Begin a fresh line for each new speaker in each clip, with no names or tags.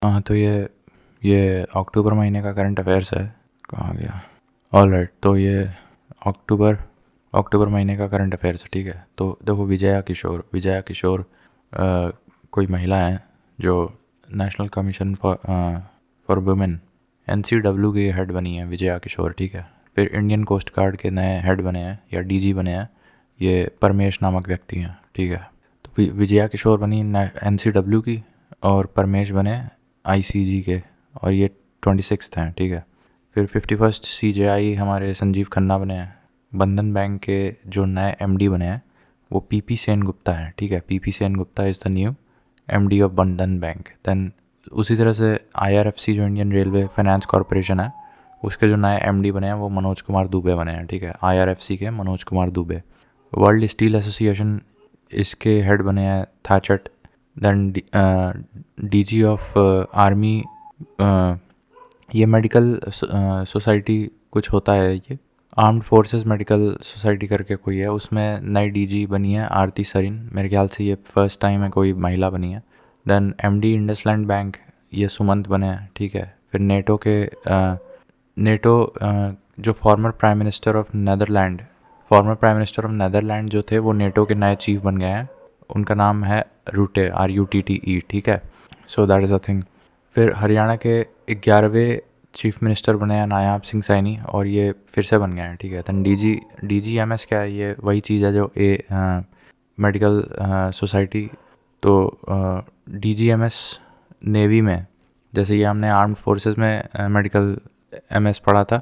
हाँ, तो ये अक्टूबर महीने का करंट अफेयर्स है। कहाँ गया? ऑल राइट, तो ये अक्टूबर अक्टूबर महीने का करंट अफेयर्स है, ठीक है। तो देखो, विजया किशोर कोई महिला हैं जो national commission for women NCW की हेड बनी है, विजया किशोर, ठीक है। फिर इंडियन कोस्ट गार्ड के नए हेड बने हैं या DG बने हैं, ये परमेश नामक व्यक्ति हैं, ठीक है। तो विजया किशोर बनी NCW की, और परमेश बने ICG के, और ये 26th हैं, ठीक है। फिर 51st CJI हमारे संजीव खन्ना बने हैं। बंधन बैंक के जो नए MD बने हैं वो PP सेन गुप्ता हैं, ठीक है। PP Sen Gupta is the new MD of बंधन बैंक। दैन उसी तरह से IRFC जो इंडियन रेलवे फाइनेंस कॉरपोरेशन है, उसके जो नए MD बने हैं वो मनोज कुमार दुबे बने हैं, ठीक है। IRFC के Manoj Kumar Dubey. World steel association, इसके हेड बने हैं थैचर्ट। दैन DG ऑफ आर्मी, ये मेडिकल सोसाइटी कुछ होता है, ये आर्म्ड फोर्सेस मेडिकल सोसाइटी करके कोई है, उसमें नई DG बनी है आरती सरीन। मेरे ख्याल से ये फर्स्ट टाइम है कोई महिला बनी है। देन MD इंडसलैंड बैंक, ये सुमंत बने हैं, ठीक है। फिर नेटो जो former prime minister of Netherland जो थे, वो नेटो के नए चीफ बन गए हैं। उनका नाम है रूटे, RUTTE, ठीक है। So that is a thing. फिर हरियाणा के 11वें चीफ मिनिस्टर बने हैं नायाब सिंह सैनी, और ये फिर से बन गए हैं, ठीक है। दैन DGMS क्या है? ये वही चीज़ है जो मेडिकल सोसाइटी। तो DGMS नेवी में, जैसे ये हमने आर्म्ड फोर्सेस में मेडिकल MS पढ़ा था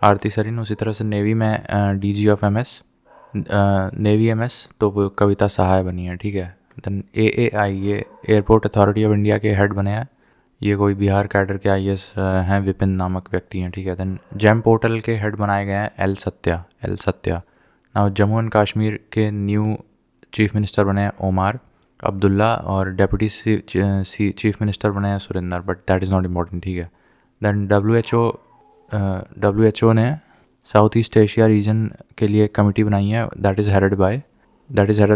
आरती सरीन, उसी तरह से नेवी में DG of MS, navy MS, तो वो कविता सहाय बनी है, ठीक है। देन AAI, ये एयरपोर्ट अथॉरिटी ऑफ इंडिया के हेड बने हैं। ये कोई बिहार कैडर के IAS हैं, विपिन नामक व्यक्ति हैं, ठीक है। देन जेम पोर्टल के हेड बनाए गए हैं L Satya. Now Jammu and Kashmir के न्यू चीफ मिनिस्टर बने हैं ओमार अब्दुल्ला, और डेप्यूटी चीफ मिनिस्टर बने हैं Surendra, but that is not important, ठीक है। देन WHO ने साउथ ईस्ट एशिया रीजन के लिए कमेटी बनाई है, that is headed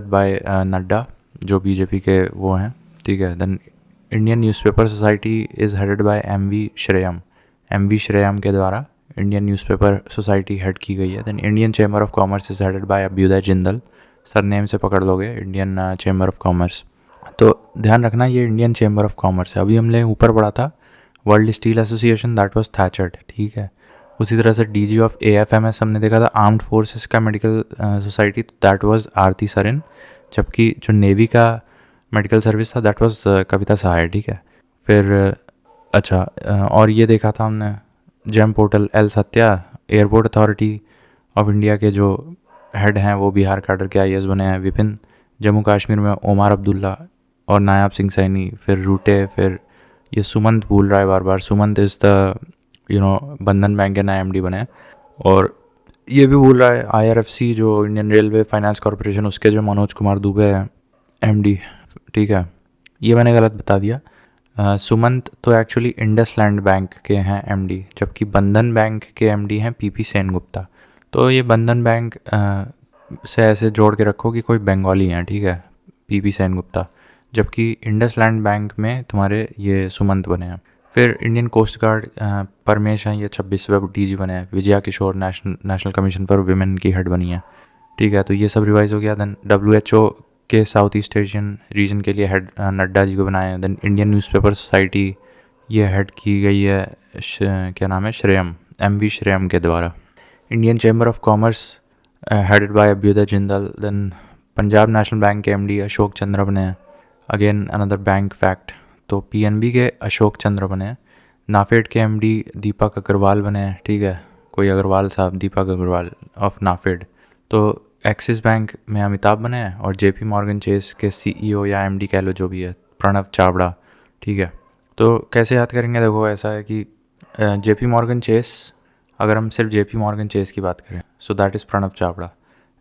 by Nadda, जो BJP के वो हैं, ठीक है। Then Indian newspaper society is headed by MV Shreyams के द्वारा इंडियन न्यूज़पेपर सोसाइटी हेड की गई है। Then Indian chamber of commerce is headed by Abhyuday Jindal, surname से पकड़ लोगे, इंडियन चैम्बर ऑफ कॉमर्स। तो ध्यान रखना, ये इंडियन चैम्बर ऑफ कॉमर्स है। अभी हमने ऊपर पढ़ा था world steel association, that was थैचर्ट, ठीक है। उसी तरह से DG ऑफ AFMS हमने देखा था आर्म्ड फोर्सेस का medical society, that was Aarti Sareen. जबकि जो नेवी का मेडिकल सर्विस था, दैट वाज कविता सहाय, ठीक है। फिर अच्छा, और ये देखा था हमने GeM portal L Satya, airport authority of India के जो हेड हैं वो बिहार कैडर के IAS बने हैं विपिन। जम्मू कश्मीर में ओमार अब्दुल्ला और नायाब सिंह सैनी। फिर रूटे, फिर ये सुमंत भूल रहा है बार बार, सुमंत इज़ द बंधन बैंक के नए MD बने हैं। और ये भी भूल रहा है IRFC जो इंडियन रेलवे फाइनेंस कॉरपोरेशन, उसके जो मनोज कुमार दुबे हैं MD, ठीक है। ये मैंने गलत बता दिया। सुमंत तो एक्चुअली इंडसलैंड बैंक के हैं MD, जबकि बंधन बैंक के MD हैं PP सेन गुप्ता। तो ये बंधन बैंक से ऐसे जोड़ के रखो कि कोई बंगाली हैं, ठीक है, PP सेन गुप्ता। जबकि इंडसलैंड बैंक में तुम्हारे ये सुमंत बने हैं। फिर इंडियन कोस्ट गार्ड परमेश हैं, ये 26वें DG बने हैं। विजया किशोर नेशनल कमीशन फॉर वुमेन की हेड बनी है, ठीक है। तो ये सब रिवाइज हो गया। देन WHO के साउथ ईस्ट एशियन रीजन के लिए हेड नड्डा जी को बनाए हैं। देन इंडियन न्यूज़पेपर सोसाइटी, ये हेड की गई है क्या नाम है, श्रेयम, MV श्रेयम के द्वारा। Indian chamber of commerce headed by Abhyuday Jindal. Then Punjab national bank के MD अशोक चंद्र बने हैं, अगेन अनदर बैंक फैक्ट। तो PNB के अशोक चंद्र बने हैं। नाफेड के MD दीपक अग्रवाल बने हैं, ठीक है, कोई अग्रवाल साहब, दीपक अग्रवाल ऑफ नाफेड। तो एक्सिस बैंक में अमिताभ बने हैं, और JP मॉर्गन चेस के CEO या MD कह लो, जो भी है, प्रणव चावड़ा, ठीक है। तो कैसे याद करेंगे? देखो, ऐसा है कि JP मॉर्गन चेस, अगर हम सिर्फ JP मॉर्गन चेस की बात करें, so that is Pranav Chawda.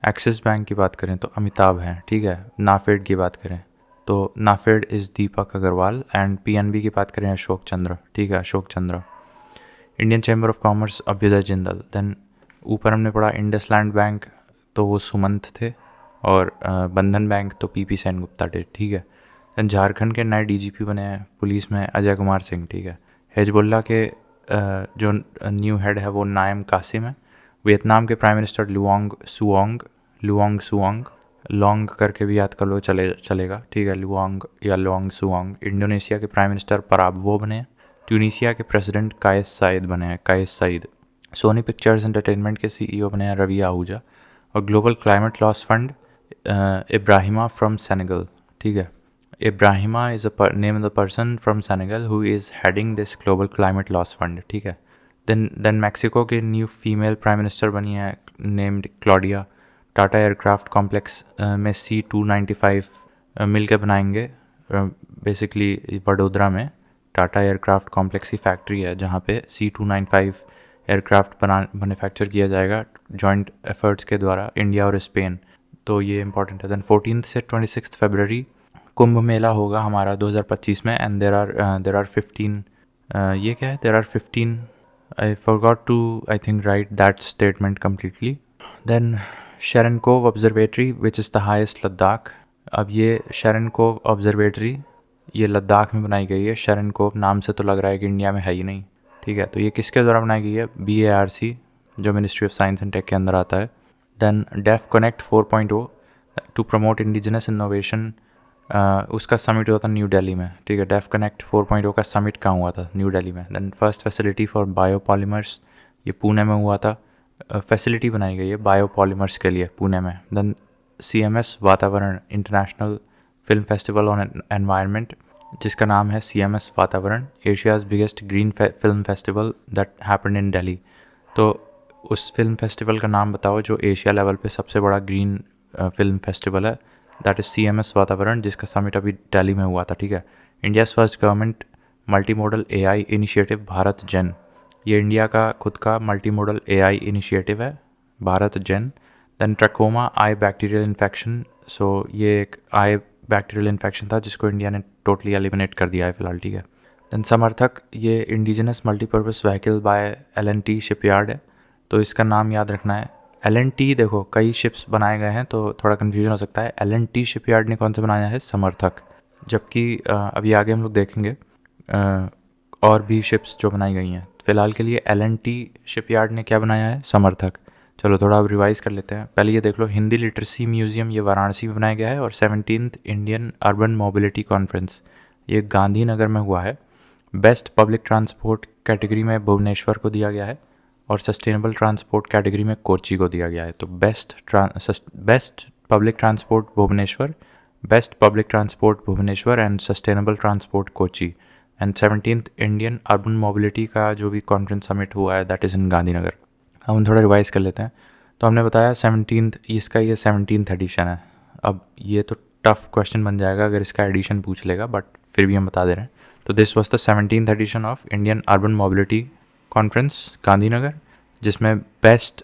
Axis bank की बात करें तो अमिताभ हैं, ठीक है। नाफेड की बात करें तो NAFED is Deepak Agarwal, and PNB की बात करें अशोक चंद्र, ठीक है, Ashok Chandra. Indian chamber of commerce Abhyuday Jindal. Then ऊपर हमने पढ़ा इंडसलैंड बैंक, तो वो सुमंत थे, और बंधन बैंक तो PP सेन गुप्ता थे, ठीक है। झारखंड के नए डीजीपी बने हैं पुलिस में अजय कुमार सिंह, ठीक है। हिजबुल्ला के जो न्यू हेड है वो नायम कासिम है। वियतनाम के प्राइम मिनिस्टर लुओंग सुओंग, लॉन्ग करके भी याद कर लो चलेगा, ठीक है, लुओंग या लॉन्ग सुओंग। इंडोनेशिया के प्राइम मिनिस्टर पराबवो बने हैं। ट्यूनीसिया के प्रेसिडेंट कायस साइद बने हैं, कायस साइद। सोनी पिक्चर्स एंटरटेनमेंट के सीईओ बने हैं रवि आहूजा। और global climate loss fund Ibrahima from Senegal, ठीक है। Ibrahima is a name of the person from Senegal who is heading this global climate loss fund, ठीक है। देन मैक्सिको के न्यू फीमेल प्राइम मिनिस्टर बनी है named Claudia. Tata aircraft complex में C-295 मिल के बनाएंगे। बेसिकली वडोदरा में टाटा एयरक्राफ्ट कॉम्प्लेक्स की फैक्ट्री है जहाँ पे C-295 एयरक्राफ्ट मैन्युफैक्चर किया जाएगा जॉइंट एफर्ट्स के द्वारा, इंडिया और स्पेन। तो ये इंपॉर्टेंट है। देन 14 से 26 फरवरी कुंभ मेला होगा हमारा 2025 में। एंड देर आर 15 ये क्या है, there are 15, I forgot to I think write that statement completely. Then Cherenkov observatory which is the highest Ladakh. अब ये शेरनकोव ऑब्जर्वेटरी ये लद्दाख में बनाई गई है। शेरनकोव नाम से तो लग रहा है कि इंडिया में है ही नहीं, ठीक है। तो ये किसके द्वारा बनाई गई है? BARC, जो ministry of science and tech के अंदर आता है। Then Def connect 4.0 to promote indigenous innovation, उसका समिट हुआ था न्यू दिल्ली में, ठीक है। डेफ कनेक्ट 4.0 का समिट कहाँ हुआ था? न्यू दिल्ली में। Then first facility for biopolymers, ये पुणे में हुआ था। फैसिलिटी बनाई गई है बायोपॉलीमर्स के लिए पुणे में। Then CMS Vatavaran, international film festival on environment, जिसका नाम है CMS वातावरण, Asia's biggest green film festival that happened इन दिल्ली। तो उस फिल्म फेस्टिवल का नाम बताओ जो एशिया लेवल पे सबसे बड़ा ग्रीन फिल्म फेस्टिवल है। दैट इज़ CMS वातावरण, जिसका समिट अभी दिल्ली में हुआ था, ठीक है। India's first government multi modal AI initiative Bharat Gen, ये इंडिया का खुद का मल्टी मॉडल AI इनिशिएटिव है भारत जेन। देन ट्रकोमा आई बैक्टीरियल इन्फेक्शन, सो ये एक आई बैक्टीरियल इन्फेक्शन था जिसको इंडिया ने टोटली एलिमिनेट कर दिया है फिलहाल, ठीक है। देन समर्थक, ये indigenous multipurpose vehicle by L&T shipyard है, तो इसका नाम याद रखना है। L&T, देखो कई शिप्स बनाए गए हैं तो थोड़ा कन्फ्यूजन हो सकता है। L&T शिपयार्ड ने कौन सा बनाया है? समर्थक। जबकि अभी आगे हम लोग देखेंगे और भी शिप्स जो बनाई गई हैं। फ़िलहाल के लिए L&T शिपयार्ड ने क्या बनाया है? समर्थक। चलो थोड़ा अब रिवाइज़ कर लेते हैं। पहले ये देख लो, हिंदी लिटरेसी म्यूज़ियम ये वाराणसी में बनाया गया है। और 17th Indian urban mobility conference ये गांधीनगर में हुआ है। बेस्ट पब्लिक ट्रांसपोर्ट कैटेगरी में भुवनेश्वर को दिया गया है और सस्टेनेबल ट्रांसपोर्ट कैटेगरी में कोच्चि को दिया गया है। तो best public transport Bhubaneswar, best public transport Bhubaneswar and sustainable transport Kochi. And 17th Indian urban mobility का जो भी कॉन्फ्रेंस समिट हुआ है दैट इज़ इन गांधीनगर। हम थोड़ा रिवाइज़ कर लेते हैं। तो हमने बताया 17th, इसका ये 17th एडिशन है। अब ये तो टफ क्वेश्चन बन जाएगा अगर इसका एडिशन पूछ लेगा, बट फिर भी हम बता दे रहे हैं। तो this was the 17th edition of Indian urban mobility conference Gandhinagar, जिसमें बेस्ट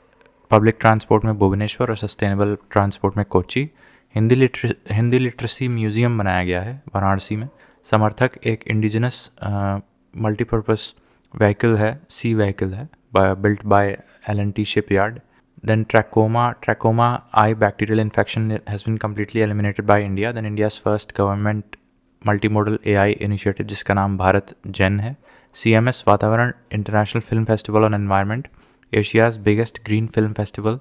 पब्लिक ट्रांसपोर्ट में भुवनेश्वर और सस्टेनेबल ट्रांसपोर्ट में कोच्चि। हिंदी लिटरेसी म्यूज़ियम बनाया गया है वाराणसी में। समर्थक एक इंडिजिनस मल्टीपर्पज़ व्हीकल है, सी व्हीकल है, built by L&T shipyard. Then trachoma eye bacterial infection has been completely eliminated by India. Then India's first government multimodal AI initiative जिसका नाम भारत जेन है। CMS Vatavaran, international film festival on environment, Asia's biggest green film festival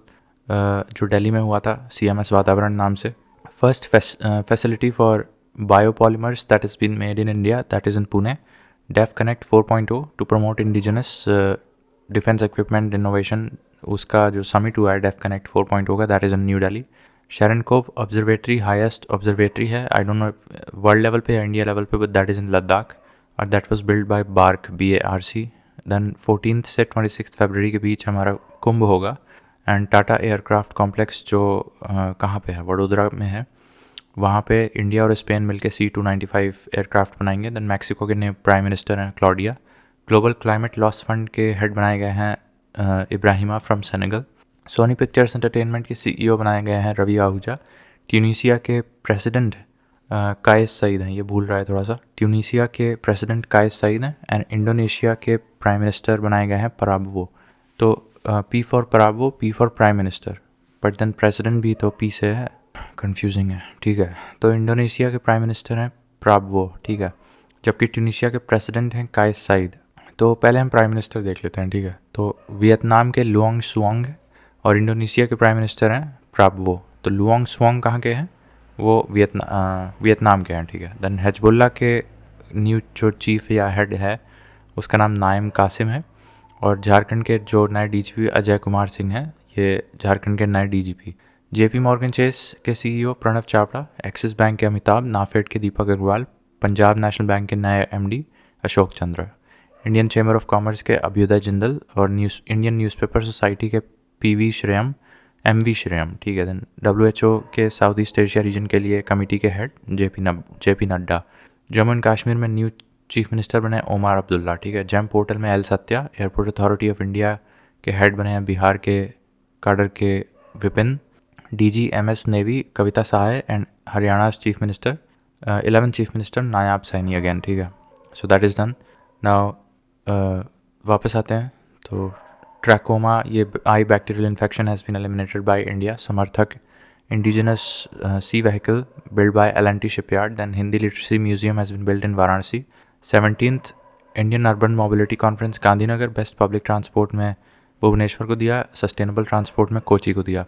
जो दिल्ली में हुआ था CMS Vatavaran नाम से। First facility for biopolymers that is been made in India that is in Pune. Def connect 4.0 to promote indigenous defence equipment innovation, उसका जो summit हुआ है डेफ कनेक्ट 4.0 का that is in new Delhi. Cherenkov observatory highest observatory है, I don't know world level पे या India level पे, but that is in Ladakh और that was build by BARC। Then 14 से 26 फरवरी के बीच हमारा कुंभ होगा। एंड टाटा एयरक्राफ्ट कॉम्प्लेक्स जो कहाँ पे है? वडोदरा में है। वहाँ पे इंडिया और स्पेन मिलकर C-295 एयरक्राफ्ट बनाएंगे। देन मैक्सिको के नए प्राइम मिनिस्टर हैं Claudia. Global climate loss fund के हेड बनाए गए हैं Ibrahima from Senegal. Sony Pictures Entertainment के CEO बनाए गए हैं रवि आहूजा। ट्यूनीसिया के प्रेसिडेंट कायस सईद हैं, ये भूल रहा है थोड़ा सा। ट्यूनीसिया के प्रेसिडेंट कायस सईद हैं। एंड इंडोनेशिया के प्राइम मिनिस्टर बनाए गए हैं पराबवो। तो P for Prabowo, P for prime minister, but then president भी तो P से है, कंफ्यूजिंग है, ठीक है। तो इंडोनेशिया के प्राइम मिनिस्टर हैं प्राबवो, ठीक है। जबकि ट्यूनीशिया के प्रेसिडेंट हैं काइस साइद। तो पहले हम प्राइम मिनिस्टर देख लेते हैं, ठीक है। तो वियतनाम के लुओंग सुओंग और इंडोनेशिया के प्राइम मिनिस्टर हैं प्राबवो। तो लुओंग सुओंग कहाँ के हैं? वो वियतनाम के हैं, ठीक है। देन हिजबुल्लाह के न्यू जो चीफ या हेड है उसका नाम नाइम कासिम है। और झारखंड के जो नए डीजीपी अजय कुमार सिंह हैं, ये झारखंड के नए डीजीपी। जेपी मॉर्गन चेस के CEO Pranav Chawda, Axis bank के अमिताभ, नाफेड के दीपक अग्रवाल, पंजाब नेशनल बैंक के नए MD Ashok Chandra, Indian chamber of commerce के अभ्युदय जिंदल और इंडियन न्यूज़पेपर सोसाइटी के पीवी श्रेयम, एमवी श्रेयम, ठीक है। देन डब्ल्यूएचओ के साउथ ईस्ट एशिया रीजन के लिए कमेटी के head JP Nadda. Jammu and Kashmir में न्यू चीफ मिनिस्टर बने ओमार अब्दुल्ला, ठीक है। जेम पोर्टल में L Satya, airport authority of India के हेड बने हैं बिहार के काडर के Vipin. DG MS navy Kavita Sahay and Haryana chief minister 11 chief minister Nayab Saini again, ठीक है। So that is done. Now वापस आते हैं। तो ट्रैकोमा, ये eye bacterial infection has been eliminated by India. Samarthak indigenous sea vehicle built by L&T Shipyard. Then Hindi Literacy Museum has been built in Varanasi. 17th Indian urban mobility conference Gandhinagar. Best public transport में भुवनेश्वर को दिया, sustainable transport में कोची को दिया।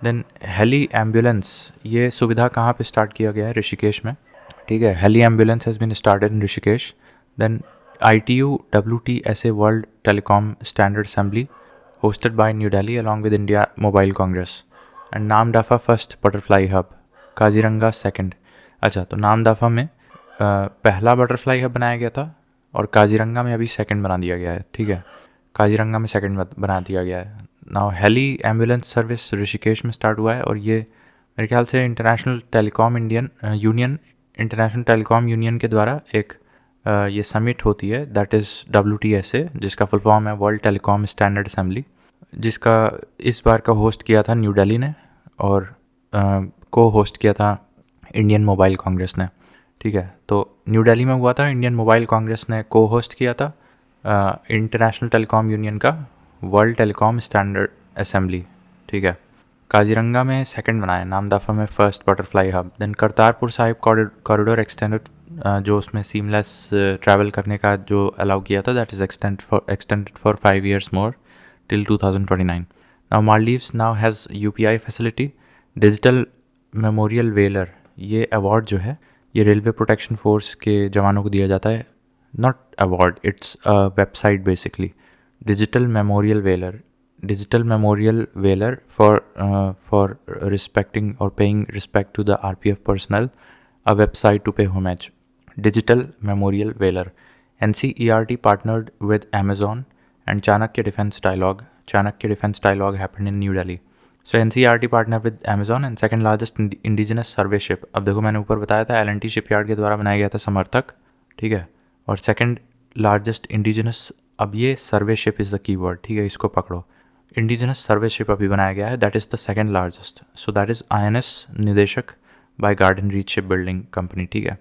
Then heli ambulance, ये सुविधा कहाँ पे स्टार्ट किया गया है? ऋषिकेश में, ठीक है। Heli ambulance has been started in Rishikesh. Then ITU WTSA वर्ल्ड टेलीकॉम स्टैंडर्ड असेंबली hosted by New Delhi along with India Mobile Congress. And Namdapha first butterfly hub, Kaziranga second. अच्छा, तो नामदफा में पहला बटरफ्लाई हब बनाया गया था और काजीरंगा में अभी सेकंड बना दिया गया है, ठीक है। काजीरंगा में सेकंड बना दिया गया है। Now heli ambulance service Rishikesh में स्टार्ट हुआ है और ये मेरे ख्याल से international telecom international telecom union के द्वारा एक ये समिट होती है, दैट इज़ WTSA, जिसका फुल फॉर्म है वर्ल्ड टेलीकॉम स्टैंडर्ड असेंबली, जिसका इस बार का होस्ट किया था न्यू दिल्ली ने और को होस्ट किया था इंडियन मोबाइल कांग्रेस ने, ठीक है। तो न्यू दिल्ली में हुआ था, इंडियन मोबाइल कांग्रेस ने को होस्ट किया था इंटरनेशनल टेलीकॉम यूनियन का वर्ल्ड टेलीकॉम स्टैंडर्ड असेंबली, ठीक है। काजीरंगा में सेकंड बनाया, नामदफा में first butterfly hub. Then Kartarpur Sahib corridor extended, जो उसमें सीमलेस ट्रैवल करने का जो अलाउ किया था, that is extended for 5 years more till 2029. Now Maldives now has UPI facility. Digital memorial valour, ये अवार्ड जो है ये रेलवे प्रोटेक्शन फोर्स के जवानों को दिया जाता है। Not award, it's a website basically. Digital memorial valour for respecting और paying respect to the RPF personnel, a website to pay homage. Digital Memorial Valor. NCERT partnered with Amazon and Chanakya Defense Dialogue. Chanakya Defense Dialogue happened in New Delhi. So NCERT partnered with Amazon and second largest indigenous survey ship. अब देखो मैंने ऊपर बताया था L&T shipyard के द्वारा बनाया गया था समर्थक, ठीक है। और सेकंड लार्जेस्ट इंडिजिनस, अब ये सर्वे शिप इज़ द कीवर्ड, ठीक है, इसको पकड़ो। इंडिजिनस सर्वे शिप अभी बनाया गया है, that is the second largest. So that is INS Nirdeshak by Garden Reach ship building company, ठीक है।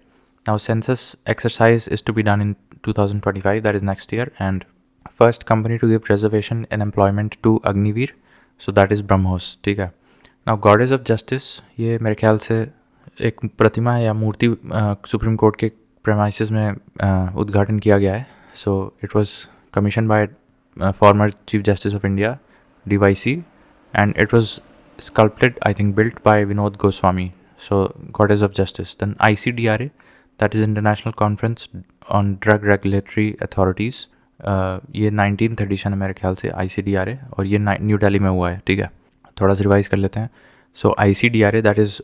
Now census exercise is to be done in 2025, that is next year. And first company to give reservation and employment to Agniveer, so that is BrahMos, ठीक है। Now goddess of justice, ये मेरे ख्याल से एक प्रतिमा या मूर्ति सुप्रीम कोर्ट के प्रेमाइसिस में उद्घाटन किया गया है। So it was commission by former chief justice of India DYC and it was sculpted, I think built by Vinod Goswami. So Goddess of Justice. Then ICDRA, that is International Conference on Drug Regulatory Authorities. ये 19th edition है मेरे ख्याल से ICDRA, और ये new Delhi में हुआ है, ठीक है। थोड़ा सा रिवाइज कर लेते हैं। सो ICDRA that is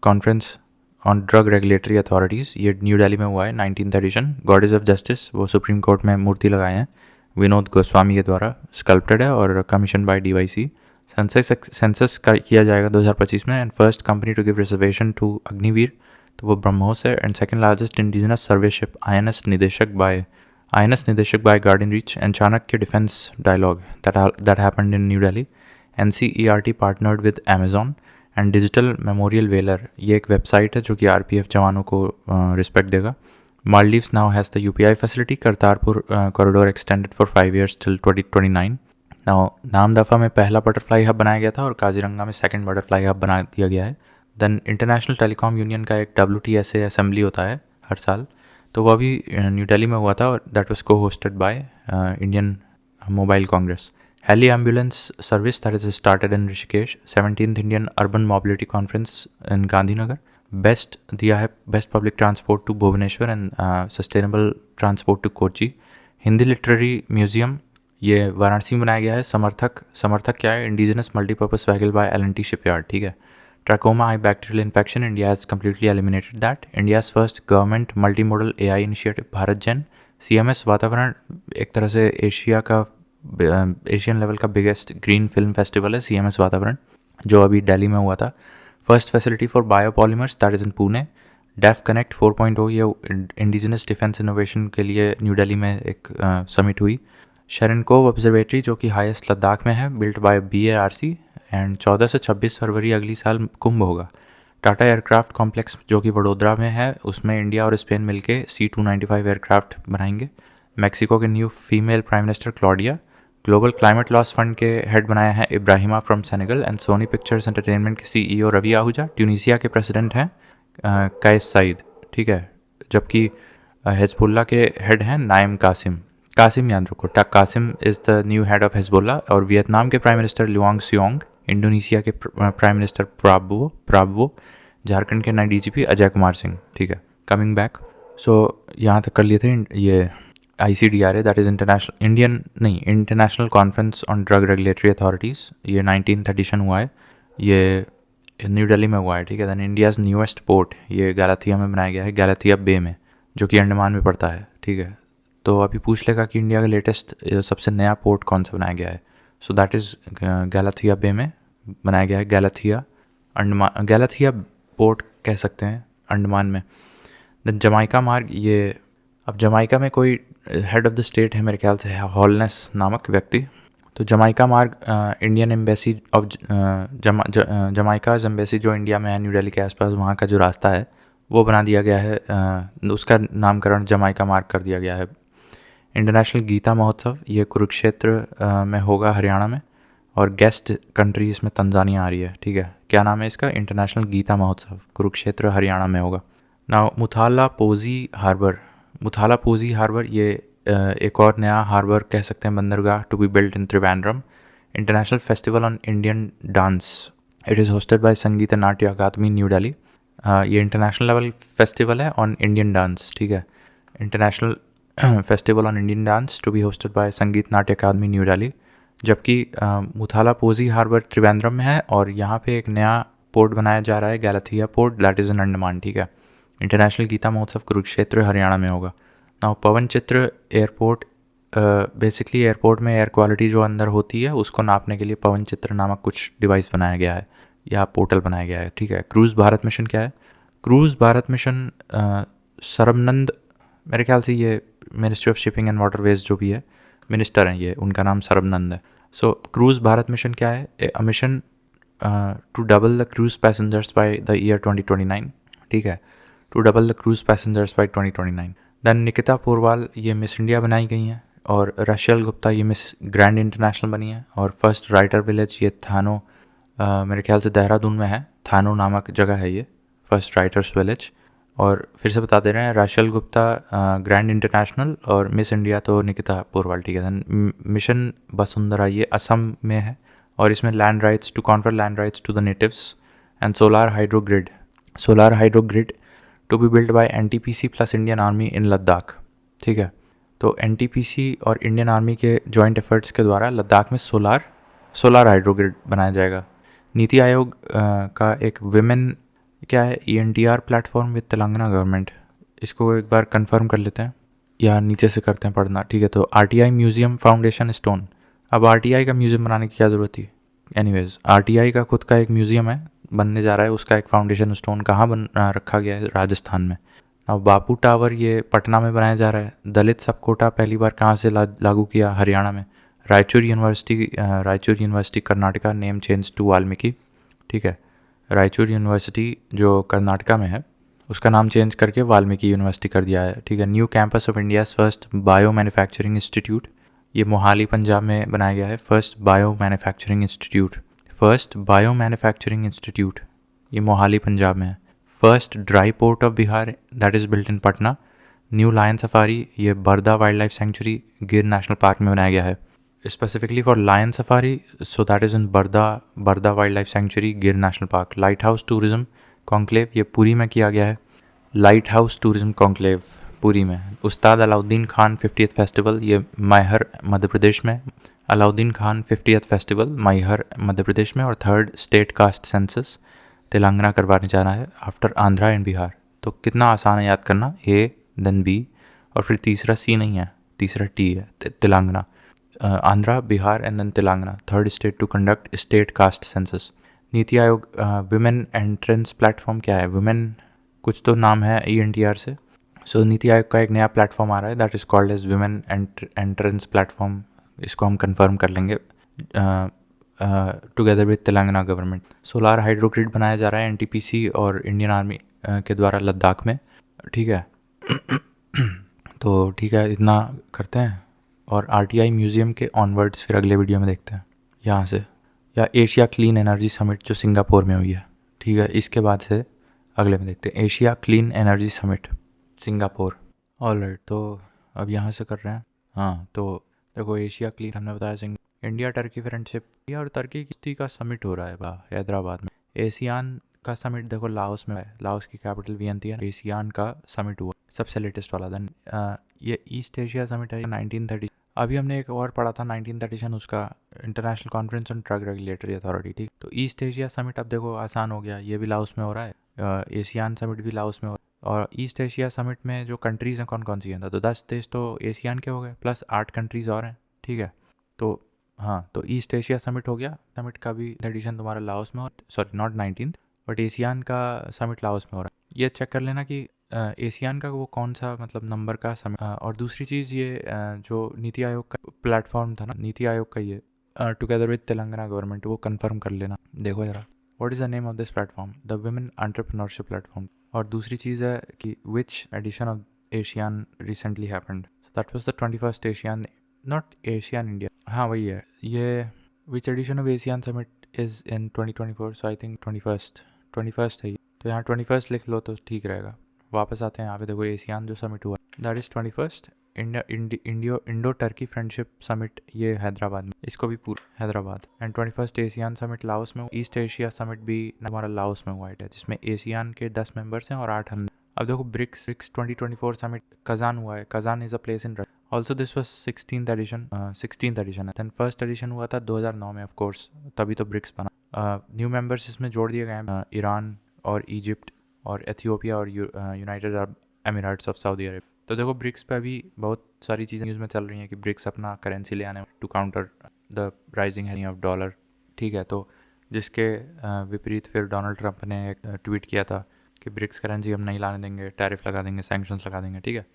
conference on drug regulatory authorities, ये न्यू दिल्ली में हुआ है 19th edition. Goddess of justice, वो सुप्रीम कोर्ट में मूर्ति लगाए हैं विनोद गोस्वामी के द्वारा, स्कल्प्टेड है और कमीशन बाय DYC. सेंसस किया जाएगा 2025 में। And first company to give reservation to Agniveer, तो वो ब्रह्मोस है। And second largest indigenous survey ship INS Nirdeshak by Garden Reach and Chanakya defence dialogue that happened in new Delhi. NCERT partnered with Amazon and digital memorial valour, ये एक website है जो कि RPF जवानों को रिस्पेक्ट देगा. Maldives now has the UPI facility. Kartarpur corridor extended for 5 years till 2029. Now Namdapha में पहला बटरफ्लाई हब बनाया गया था और काजीरंगा में सेकंड बटरफ्लाई हब बना दिया गया है. देन इंटरनेशनल टेलीकॉम यूनियन का एक WTSA असेंबली होता है हर साल, तो वह भी न्यू दिल्ली में हुआ था और that was co-hosted by Indian mobile congress. Heli ambulance service that is started in Rishikesh. 17th Indian urban mobility conference in Gandhinagar. Best दिया है best public transport to Bhubaneswar and sustainable transport to Kochi. Hindi literary museum ये वाराणसी में बनाया गया है. समर्थक क्या है? Indigenous multipurpose vehicle by L&T shipyard. ठीक है. Trachoma eye bacterial infection, India has completely eliminated that. India's first government multi modal AI initiative BharatGen. CMS Vatavaran एक तरह से एशियन लेवल का बिगेस्ट ग्रीन फिल्म फेस्टिवल है CMS वातावरण, जो अभी दिल्ली में हुआ था. First facility for biopolymers that is in Pune. Def connect 4.0 ये इंडिजिनस डिफेंस इनोवेशन के लिए न्यू दिल्ली में एक समिट हुई. शेरनकोव ऑब्जर्वेटरी जो कि हाईएस्ट लद्दाख में है, बिल्ट बाय BARC. एंड 14 से 26 फरवरी अगली साल कुंभ होगा. टाटा एयरक्राफ्ट कॉम्प्लेक्स जो कि वडोदरा में है, उसमें इंडिया और स्पेन मिलके C-295 एयरक्राफ्ट बनाएंगे. मैक्सिको के new female prime minister Claudia. Global climate loss fund के हेड बनाया है Ibrahima from Senegal. And Soni Pictures Entertainment के CEO रवि आहूजा. ट्यूनीसिया के प्रेसिडेंट हैं कैस सईद. ठीक है. जबकि हिजबुल्ला के हेड हैं नाइम कासिम याद रखो. Qassem is the new head of Hezbollah. और वियतनाम के prime minister Luong Cuong. Indonesia के प्राइम मिनिस्टर प्राबवो. झारखंड के नए DGP अजय कुमार सिंह. ठीक है. कमिंग बैक, सो यहाँ तक कर लिए थे ये ICDRA that is international conference on drug regulatory authorities. ये 19th एडिशन हुआ है. ये न्यू दिल्ली में हुआ है. ठीक है. दैन इंडियाज़ न्यूएस्ट पोर्ट ये गैलाथिया में बनाया गया है, गैलाथिया बे में, जो कि अंडमान में पड़ता है. ठीक है. तो अभी पूछ लेगा कि इंडिया का लेटेस्ट सबसे नया पोर्ट कौन सा बनाया गया है. सो दैट इज़ गैलाथिया बे में बनाया गया है. गैलाथिया पोर्ट कह सकते हैं अंडमान में. देन जमाइका मार्ग, ये अब जमाइका में कोई हेड ऑफ द स्टेट है मेरे ख्याल से, हॉलनेस नामक व्यक्ति. तो जमाइका मार्ग Indian embassy of Jamaica embassy जो इंडिया में है न्यू दिल्ली के आसपास, वहाँ का जो रास्ता है वो बना दिया गया है. उसका नामकरण जमाइका मार्ग कर दिया गया है. इंटरनेशनल गीता महोत्सव ये कुरुक्षेत्र में होगा, हरियाणा में. और गेस्ट कंट्री इसमें तंजानिया आ रही है. ठीक है. क्या नाम है इसका? इंटरनेशनल गीता महोत्सव, कुरुक्षेत्र हरियाणा में होगा. नाउ मुथाला पोजी हार्बर ये एक और नया हार्बर कह सकते हैं, बंदरगाह, to be built in Trivandrum. International festival on Indian dance, it is hosted by Sangeet Natya Akademi new Delhi. ये इंटरनेशनल लेवल फेस्टिवल है ऑन इंडियन डांस. ठीक है. International festival on Indian dance to be hosted by Sangeet Natya Akademi new Delhi. जबकि मुथाला पोजी harbour Trivandrum में है और यहाँ पे एक नया पोर्ट बनाया जा रहा है, Galathea port, that is in Andaman. ठीक है. इंटरनेशनल गीता महोत्सव कुरुक्षेत्र हरियाणा में होगा. नाउ पवन चित्र एयरपोर्ट, बेसिकली एयरपोर्ट में एयर क्वालिटी जो अंदर होती है उसको नापने के लिए पवन चित्र नामक कुछ डिवाइस बनाया गया है या पोर्टल बनाया गया है. ठीक है. क्रूज़ भारत मिशन क्या है? क्रूज़ भारत मिशन सरबनंद, मेरे ख्याल से ये ministry of shipping and waterways जो भी है मिनिस्टर हैं, ये उनका नाम सरबनंद है. सो क्रूज़ भारत मिशन क्या है? A mission to double the cruise passengers by the year 2029. ठीक है. To double the cruise passengers by 2029. Then Nikita Porwal ये मिस इंडिया बनाई गई हैं. और रशियल गुप्ता ये मिस ग्रैंड इंटरनेशनल बनी है. और फर्स्ट राइटर विलेज ये थानो, मेरे ख्याल से देहरादून में है, थानो नामक जगह है ये, फर्स्ट राइटर्स विलेज. और फिर से बता दे रहे हैं, राशल गुप्ता ग्रैंड इंटरनेशनल और मिस इंडिया तो निकिता पोरवाल. ठीक है. मिशन वसुंधरा ये असम में है और इसमें land rights to confer land rights to the natives. And solar hydro grid to be build by NTPC plus Indian army in Ladakh. ठीक है. तो NTPC और इंडियन आर्मी के जॉइंट एफर्ट्स के द्वारा लद्दाख में सोलार हाइड्रो ग्रिड बनाया जाएगा. नीति आयोग का एक विमेन क्या है, ENTR platform with Telangana government, इसको एक बार कंफर्म कर लेते हैं या नीचे से करते हैं पढ़ना. ठीक है. तो RTI म्यूज़ियम फाउंडेशन स्टोन. अब RTI का म्यूज़ियम बनाने की क्या ज़रूरत थी? एनीवेज, RTI का खुद का एक म्यूज़ियम है, बनने जा रहा है. उसका एक फाउंडेशन स्टोन कहाँ रखा गया है? राजस्थान में. अब बापू टावर ये पटना में बनाया जा रहा है. दलित सब कोटा पहली बार कहाँ से लागू किया? हरियाणा में. Raichur university Karnataka, name change to Valmiki. ठीक है. रायचूर यूनिवर्सिटी जो कर्नाटका में है उसका नाम चेंज करके वाल्मीकि यूनिवर्सिटी कर दिया है. ठीक है. New campus of India's first bio manufacturing institute, ये मोहाली पंजाब में बनाया गया है. फर्स्ट बायो मैन्युफैक्चरिंग इंस्टीट्यूट, ये मोहाली पंजाब में है। First dry port of Bihar that is built in Patna. New lion safari ये Barda wildlife sanctuary Gir national park में बनाया गया है। Specifically for lion safari so that is in Barda wildlife sanctuary Gir national park. Lighthouse tourism conclave ये पुरी में किया गया है। Lighthouse tourism conclave Puri में। उस्ताद अलाउद्दीन खान 50th फेस्टिवल ये मैहर मध्य प्रदेश में। अलाउद्दीन खान 50th फेस्टिवल मैहर मध्य प्रदेश में। और third state caste census Telangana करवाने जाना है आफ्टर आंध्रा एंड बिहार। तो कितना आसान है याद करना, ए देन बी और फिर तीसरा सी नहीं है, तीसरा टी है, Telangana. Andhra Bihar and then Telangana, third state to conduct state caste census. NITI Aayog women entrance platform क्या है? वुमेन कुछ तो नाम है ENTR से। सो नीति आयोग का एक नया प्लेटफॉर्म आ रहा है that is called as women entrance platform. इसको हम कंफर्म कर लेंगे together with Telangana government. Solar hydro grid बनाया जा रहा है NTPC और इंडियन आर्मी के द्वारा लद्दाख में, ठीक है। तो ठीक है, इतना करते हैं और RTI म्यूज़ियम के ऑनवर्ड्स फिर अगले वीडियो में देखते हैं यहाँ से। या एशिया क्लीन एनर्जी समिट जो सिंगापुर में हुई है, ठीक है, इसके बाद से अगले में देखते हैं Asia clean energy summit Singapore. Alright, तो अब यहाँ से कर रहे हैं। हाँ, तो देखो एशिया क्लीन हमने बताया इंडिया टर्की फ्रेंडशिप, इंडिया और टर्की की का समिट हो रहा है हैदराबाद में। एशियान का समिट देखो लाओस में है, लाओस की कैपिटल वियंतियान। एशियान का समिट हुआ सबसे लेटेस्ट वाला। देन ये ईस्ट एशिया समिट है 1930। अभी हमने एक और पढ़ा था 1937 उसका international conference on drug regulatory authority, ठीक। तो ईस्ट एशिया समिट अब देखो आसान हो गया, ये भी लाओस में हो रहा है। एशियान समिट भी लाओस में हो रहा है। और ईस्ट एशिया समिट में जो कंट्रीज़ हैं कौन कौन सी हैं, तो 10 देश तो एशियान के हो गए प्लस 8 कंट्रीज़ और हैं, ठीक है। तो हाँ, तो ईस्ट एशिया समिट हो गया। समिट का भी एडिशन तुम्हारा लाओस में हो, sorry not 19th, but ASEAN का समिट लाओस में हो रहा है। ये चेक कर लेना कि एशियान का वो कौन सा मतलब नंबर का समिट। और दूसरी चीज़ ये जो नीति आयोग का प्लेटफॉर्म था ना, नीति आयोग का ये टुगेदर विद तेलंगाना गवर्नमेंट, वो कंफर्म कर लेना। देखो जरा, what is the name of this platform? The women entrepreneurship platform. और दूसरी चीज़ है कि which edition of ASEAN recently happened? That was the 21st ASEAN, not ASEAN India, हाँ वही है ये। Which edition of ASEAN summit is in 2024? So I think 21st है ये। तो यहाँ 21st लिख लो तो ठीक रहेगा। वापस आते हैं यहाँ पे, देखो एशियान जो समिट हुआ that is 21st Indo Turkey friendship summit, ये हैदराबाद में, इसको भी पूरा Hyderabad. And 21st ASEAN summit Laos में। ईस्ट एशिया समिट भी हमारा लाओस में हुआ है, जिसमें एशियान के 10 मेंबर्स हैं और 8 हम। अब देखो ब्रिक्स 2024 समिट कजान हुआ है। Kazan is a place in also this was 16th edition है। दैन फर्स्ट एडिशन हुआ था 2009 में, ऑफ कोर्स तभी तो ब्रिक्स बना। न्यू मेंबर्स इसमें जोड़ दिए गए हैं, ईरान और इजिप्ट और एथियोपिया और United Arab Emirates of Saudi Arab. तो देखो ब्रिक्स पे अभी बहुत सारी चीज़ें न्यूज़ में चल रही हैं कि ब्रिक्स अपना करेंसी ले आने to counter the rising hang of dollar, ठीक है। तो जिसके विपरीत फिर डोनाल्ड ट्रंप ने एक ट्वीट किया था कि ब्रिक्स करेंसी हम नहीं लाने देंगे, टैरिफ लगा देंगे, सैंक्शंस लगा देंगे, ठीक है।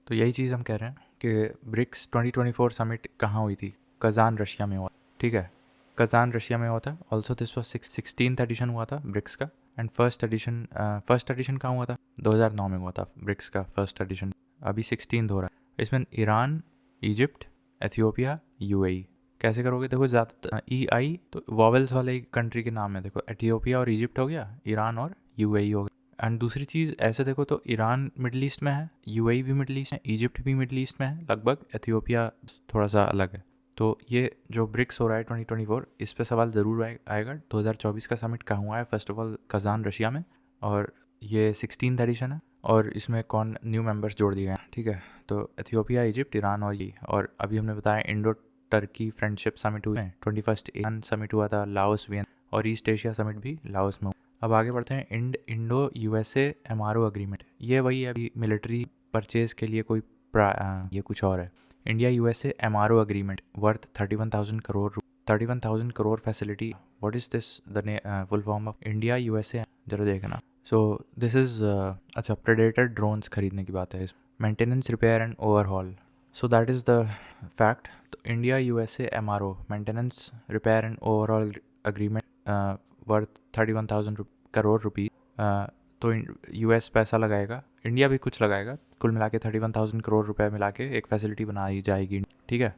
तो यही चीज़ हम कह रहे हैं कि ब्रिक्स 2024 समिट कहाँ हुई थी? कजान रशिया में हुआ, ठीक है। कजान रशिया में हुआ था। Also this was 16th addition हुआ था ब्रिक्स का। एंड फर्स्ट एडिशन कहाँ हुआ था? 2009 में हुआ था ब्रिक्स का फर्स्ट एडिशन। अभी 16th हो रहा है। इसमें ईरान, इजिप्ट, एथियोपिया, UAE। कैसे करोगे? देखो ज़्यादा EI तो वॉवेल्स वाले कंट्री के नाम है। देखो एथियोपिया और इजिप्ट हो गया, ईरान और UAE हो गया। एंड दूसरी चीज़ ऐसे देखो तो ईरान मिडल ईस्ट में है, UAE भी मिडल ईस्ट है, इजिप्ट भी मिडल ईस्ट में है लगभग, एथियोपिया थोड़ा सा अलग है। तो ये जो ब्रिक्स हो रहा है 2024, इस पे सवाल ज़रूर आएगा। 2024 का समिट कहाँ हुआ है? First of all Kazan Russia में, और ये 16th एडिशन है। और इसमें कौन न्यू मेंबर्स जोड़ दिए गए हैं, ठीक है। तो एथियोपिया, इजिप्ट, ईरान और ये। और अभी हमने बताया इंडो टर्की फ्रेंडशिप समिट हुए हैं। 21st एशियन समिट हुआ था लाओस वियन, और ईस्ट एशिया समिट भी लाओस में। अब आगे बढ़ते हैं। इंडो USA MRO अग्रीमेंट, ये वही है अभी मिलिट्री परचेज के लिए कोई ये कुछ और है। India USA MRO agreement worth 31,000 crore facility. What is this the full form of India USA? जरा देखना। सो दिस इज़ अच्छा, प्रेडेटर ड्रोन्स खरीदने की बात है। Maintenance, repair and overhaul, so that is the fact. तो India USA MRO maintenance, repair and overall agreement worth 31,000 crore rupees. तो US पैसा लगाएगा, इंडिया भी कुछ लगाएगा, कुल मिला के 31,000 करोड़ रुपए मिला के एक फैसिलिटी बनाई जाएगी, ठीक है।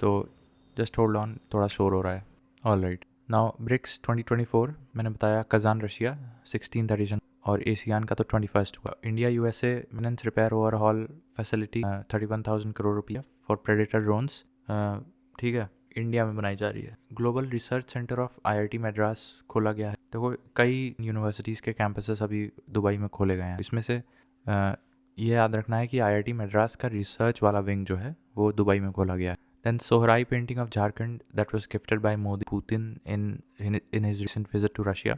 तो जस्ट होल्ड ऑन, थोड़ा शोर हो रहा है। ऑल राइट, नाउ ब्रिक्स 2024 मैंने बताया, कजान रशिया 16th एडिशन, और एशियान का तो 21st हुआ। India USA maintenance repair overhaul facility 31,000 crore रुपया फॉर प्रेडेटर ड्रोन्स, ठीक है, इंडिया में बनाई जा रही है। Global research centre of IIT Madras खोला गया है। देखो कई यूनिवर्सिटीज़ के कैंपसेस अभी दुबई में खोले गए हैं, इसमें से ये याद रखना है कि आईआईटी मद्रास का रिसर्च वाला विंग जो है वो दुबई में खोला गया है। Then Sohrai painting of Jharkhand that was gifted by Modi Putin in his recent visit to Russia.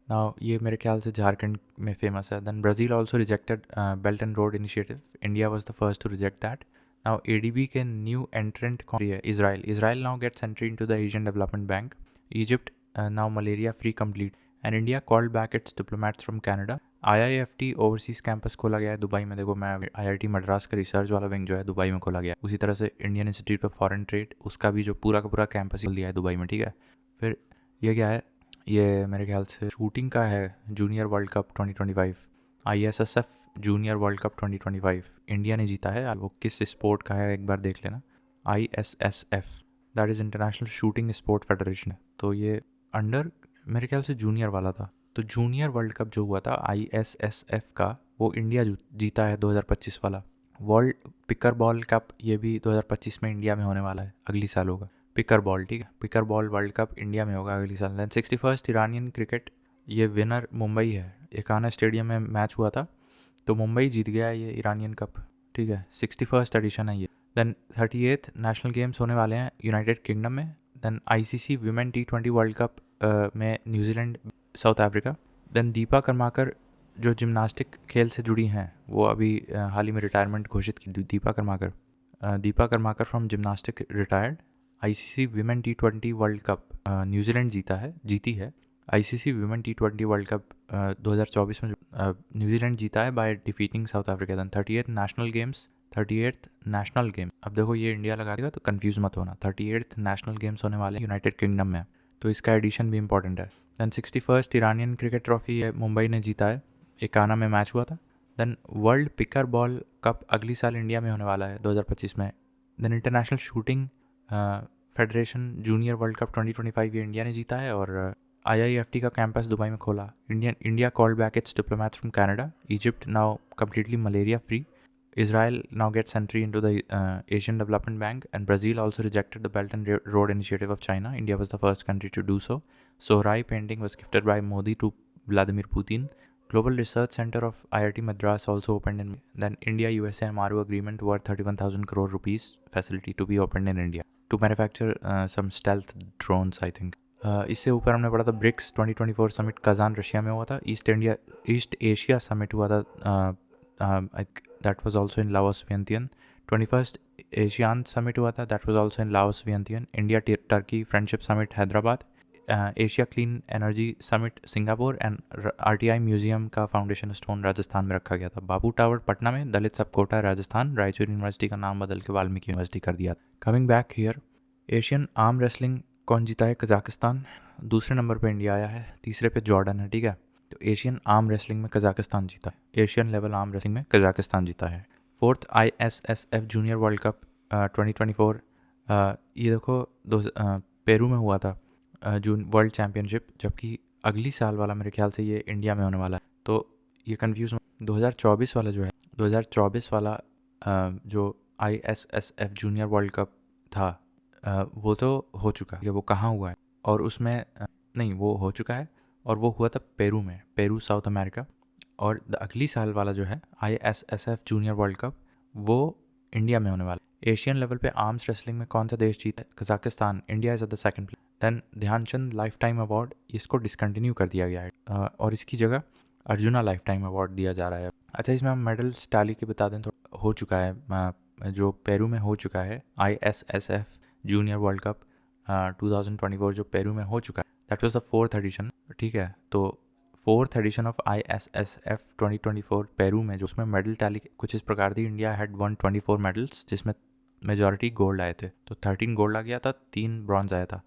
Now ये मेरे ख्याल से झारखंड में फेमस है। Then Brazil also rejected belt and road initiative, India was the first to reject that. Now ADB के new entrant कौन है? Israel now gets entry into the Asian Development Bank. Egypt now malaria free complete, and India called back its diplomats from Canada. IIFT overseas campus खोला गया है Dubai में। देखो मैं IIT Madras का रिसर्च वाला विंग जो है दुबई में खोला गया है। उसी तरह से Indian institute of foreign trade, उसका भी जो पूरा का पूरा कैंपस खोल दिया है दुबई में, ठीक है। फिर ये क्या है? ये मेरे ख्याल से शूटिंग का है, junior world cup 2025, ISSF junior world cup 2025 India ने जीता है। वो किस स्पोर्ट का है एक बार देख लेना। ISSF that is international shooting sport federation है। तो ये अंडर मेरे ख्याल से जूनियर वाला था। तो जूनियर वर्ल्ड कप जो हुआ था ISSF का, वो इंडिया जीता है 2025 वाला। वर्ल्ड पिकर बॉल कप ये भी 2025 में इंडिया में होने वाला है, अगली साल होगा। पिकर बॉल, ठीक है, picker ball world cup India में होगा अगली साल। दैन 61st ईरानियन क्रिकेट, ये विनर मुंबई है। एकाना स्टेडियम में मैच हुआ था तो मुंबई जीत गया है ये ईरानियन कप, ठीक है। 61st एडिशन है ये। देन 38th नेशनल गेम्स होने वाले हैं यूनाइटेड किंगडम में। Then ICC women T20 world cup में New Zealand South Africa. Then Deepa Karmakar जो जिम्नास्टिक खेल से जुड़ी हैं, वो अभी हाल ही में रिटायरमेंट घोषित की। Deepa Karmakar from gymnastic retired. ICC women T20 world cup New Zealand जीती है। ICC women T20 world cup 2024 में न्यूजीलैंड जीता है by defeating South Africa. Then 38th national games, अब देखो ये इंडिया लगा देगा तो कंफ्यूज मत होना। 38th नेशनल गेम्स होने वाले यूनाइटेड किंगडम में, तो इसका एडिशन भी इंपॉर्टेंट है। Then 61st Iranian cricket trophy है, मुंबई ने जीता है, एकाना में मैच हुआ था। Then world pickleball cup अगली साल इंडिया में होने वाला है 2025 में। Then international shooting federation junior world cup 2025 ये इंडिया ने जीता है। और IIFT का कैंपस दुबई में खोला। India called back it's diplomats from Canada. Egypt now completely malaria free. Israel now gets entry into the Asian Development Bank, and Brazil also rejected the Belt and Road Initiative of China. India was the first country to do so. Sohrai painting was gifted by Modi to Vladimir Putin. Global Research Center of IIT Madras also opened in. Then India USA MRO agreement worth 31,000 crore rupees facility to be opened in India to manufacture some stealth drones, I think. इससे ऊपर हमने पढ़ा था BRICS 2024 summit Kazan Russia में हुआ था। East Asia summit हुआ था, that was also in Laos Vientiane. 21st ASEAN summit हुआ था, that was also in Laos Vientiane. India Turkey friendship summit Hyderabad. Asia clean energy summit Singapore. And RTI museum का foundation stone Rajasthan में रखा गया था। बाबू tower Patna में, दलित सब कोटा राजस्थान। रायचूर यूनिवर्सिटी का नाम बदल के वाल्मीकि यूनिवर्सिटी कर दिया। Coming back here, Asian arm wrestling कौन जीता है? कजाकिस्तान। दूसरे नंबर पे इंडिया आया है, तीसरे पे जॉर्डन है, ठीक है। तो एशियन आर्म रेसलिंग में कजाकिस्तान जीता है। एशियन लेवल आर्म रेसलिंग में कजाकिस्तान जीता है। 4th ISSF junior world cup 2024, ये देखो पेरू में हुआ था जून वर्ल्ड चैम्पियनशिप, जबकि अगली साल वाला मेरे ख्याल से ये इंडिया में होने वाला है। तो ये कन्फ्यूज 2024 वाला जो है, 2024 वाला जो ISSF जूनियर वर्ल्ड कप था वो तो हो चुका है। वो कहाँ हुआ है? और उसमें नहीं, वो हो चुका है और वो हुआ था पेरू में, पेरू साउथ अमेरिका। और अगली साल वाला जो है ISSF जूनियर वर्ल्ड कप, वो इंडिया में होने वाला। एशियन लेवल पे आर्म्स रेसलिंग में कौन सा देश जीता है? Kazakhstan. India is at the second place. Then Dhyan Chand life time award, इसको डिसकंटिन्यू कर दिया गया है और इसकी जगह अर्जुना लाइफ टाइम अवार्ड दिया जा रहा है। अच्छा, इसमें हम मेडल्स टैली के बता दें तो हो चुका है जो पेरू में हो चुका है ISSF जूनियर वर्ल्ड कप 2024 जो पेरू में हो चुका है, that was the 4th addition, ठीक है। तो 4th edition of ISSF 2024 Peru में, जो उसमें मेडल टैली कुछ इस प्रकार थी। इंडिया हैड 124 मेडल्स, जिसमें मेजॉरिटी गोल्ड आए थे। तो 13 गोल्ड आ गया था, 3 ब्रॉन्ज आया था,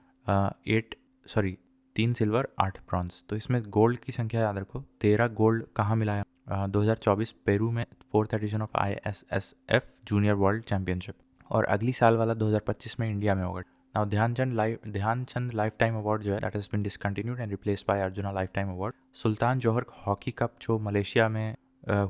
3 सिल्वर 8 ब्रॉन्ज। तो इसमें गोल्ड की संख्या याद रखो, 13 गोल्ड कहाँ मिला है? 2024 पेरू में 4th edition of ISSF junior world championship. और अगली साल वाला 2025 में इंडिया में होगा। Now Dhyan Chand life time award जो है that has been discontinued and replaced by Arjuna life time award. Sultan Johor hockey cup जो मलेशिया में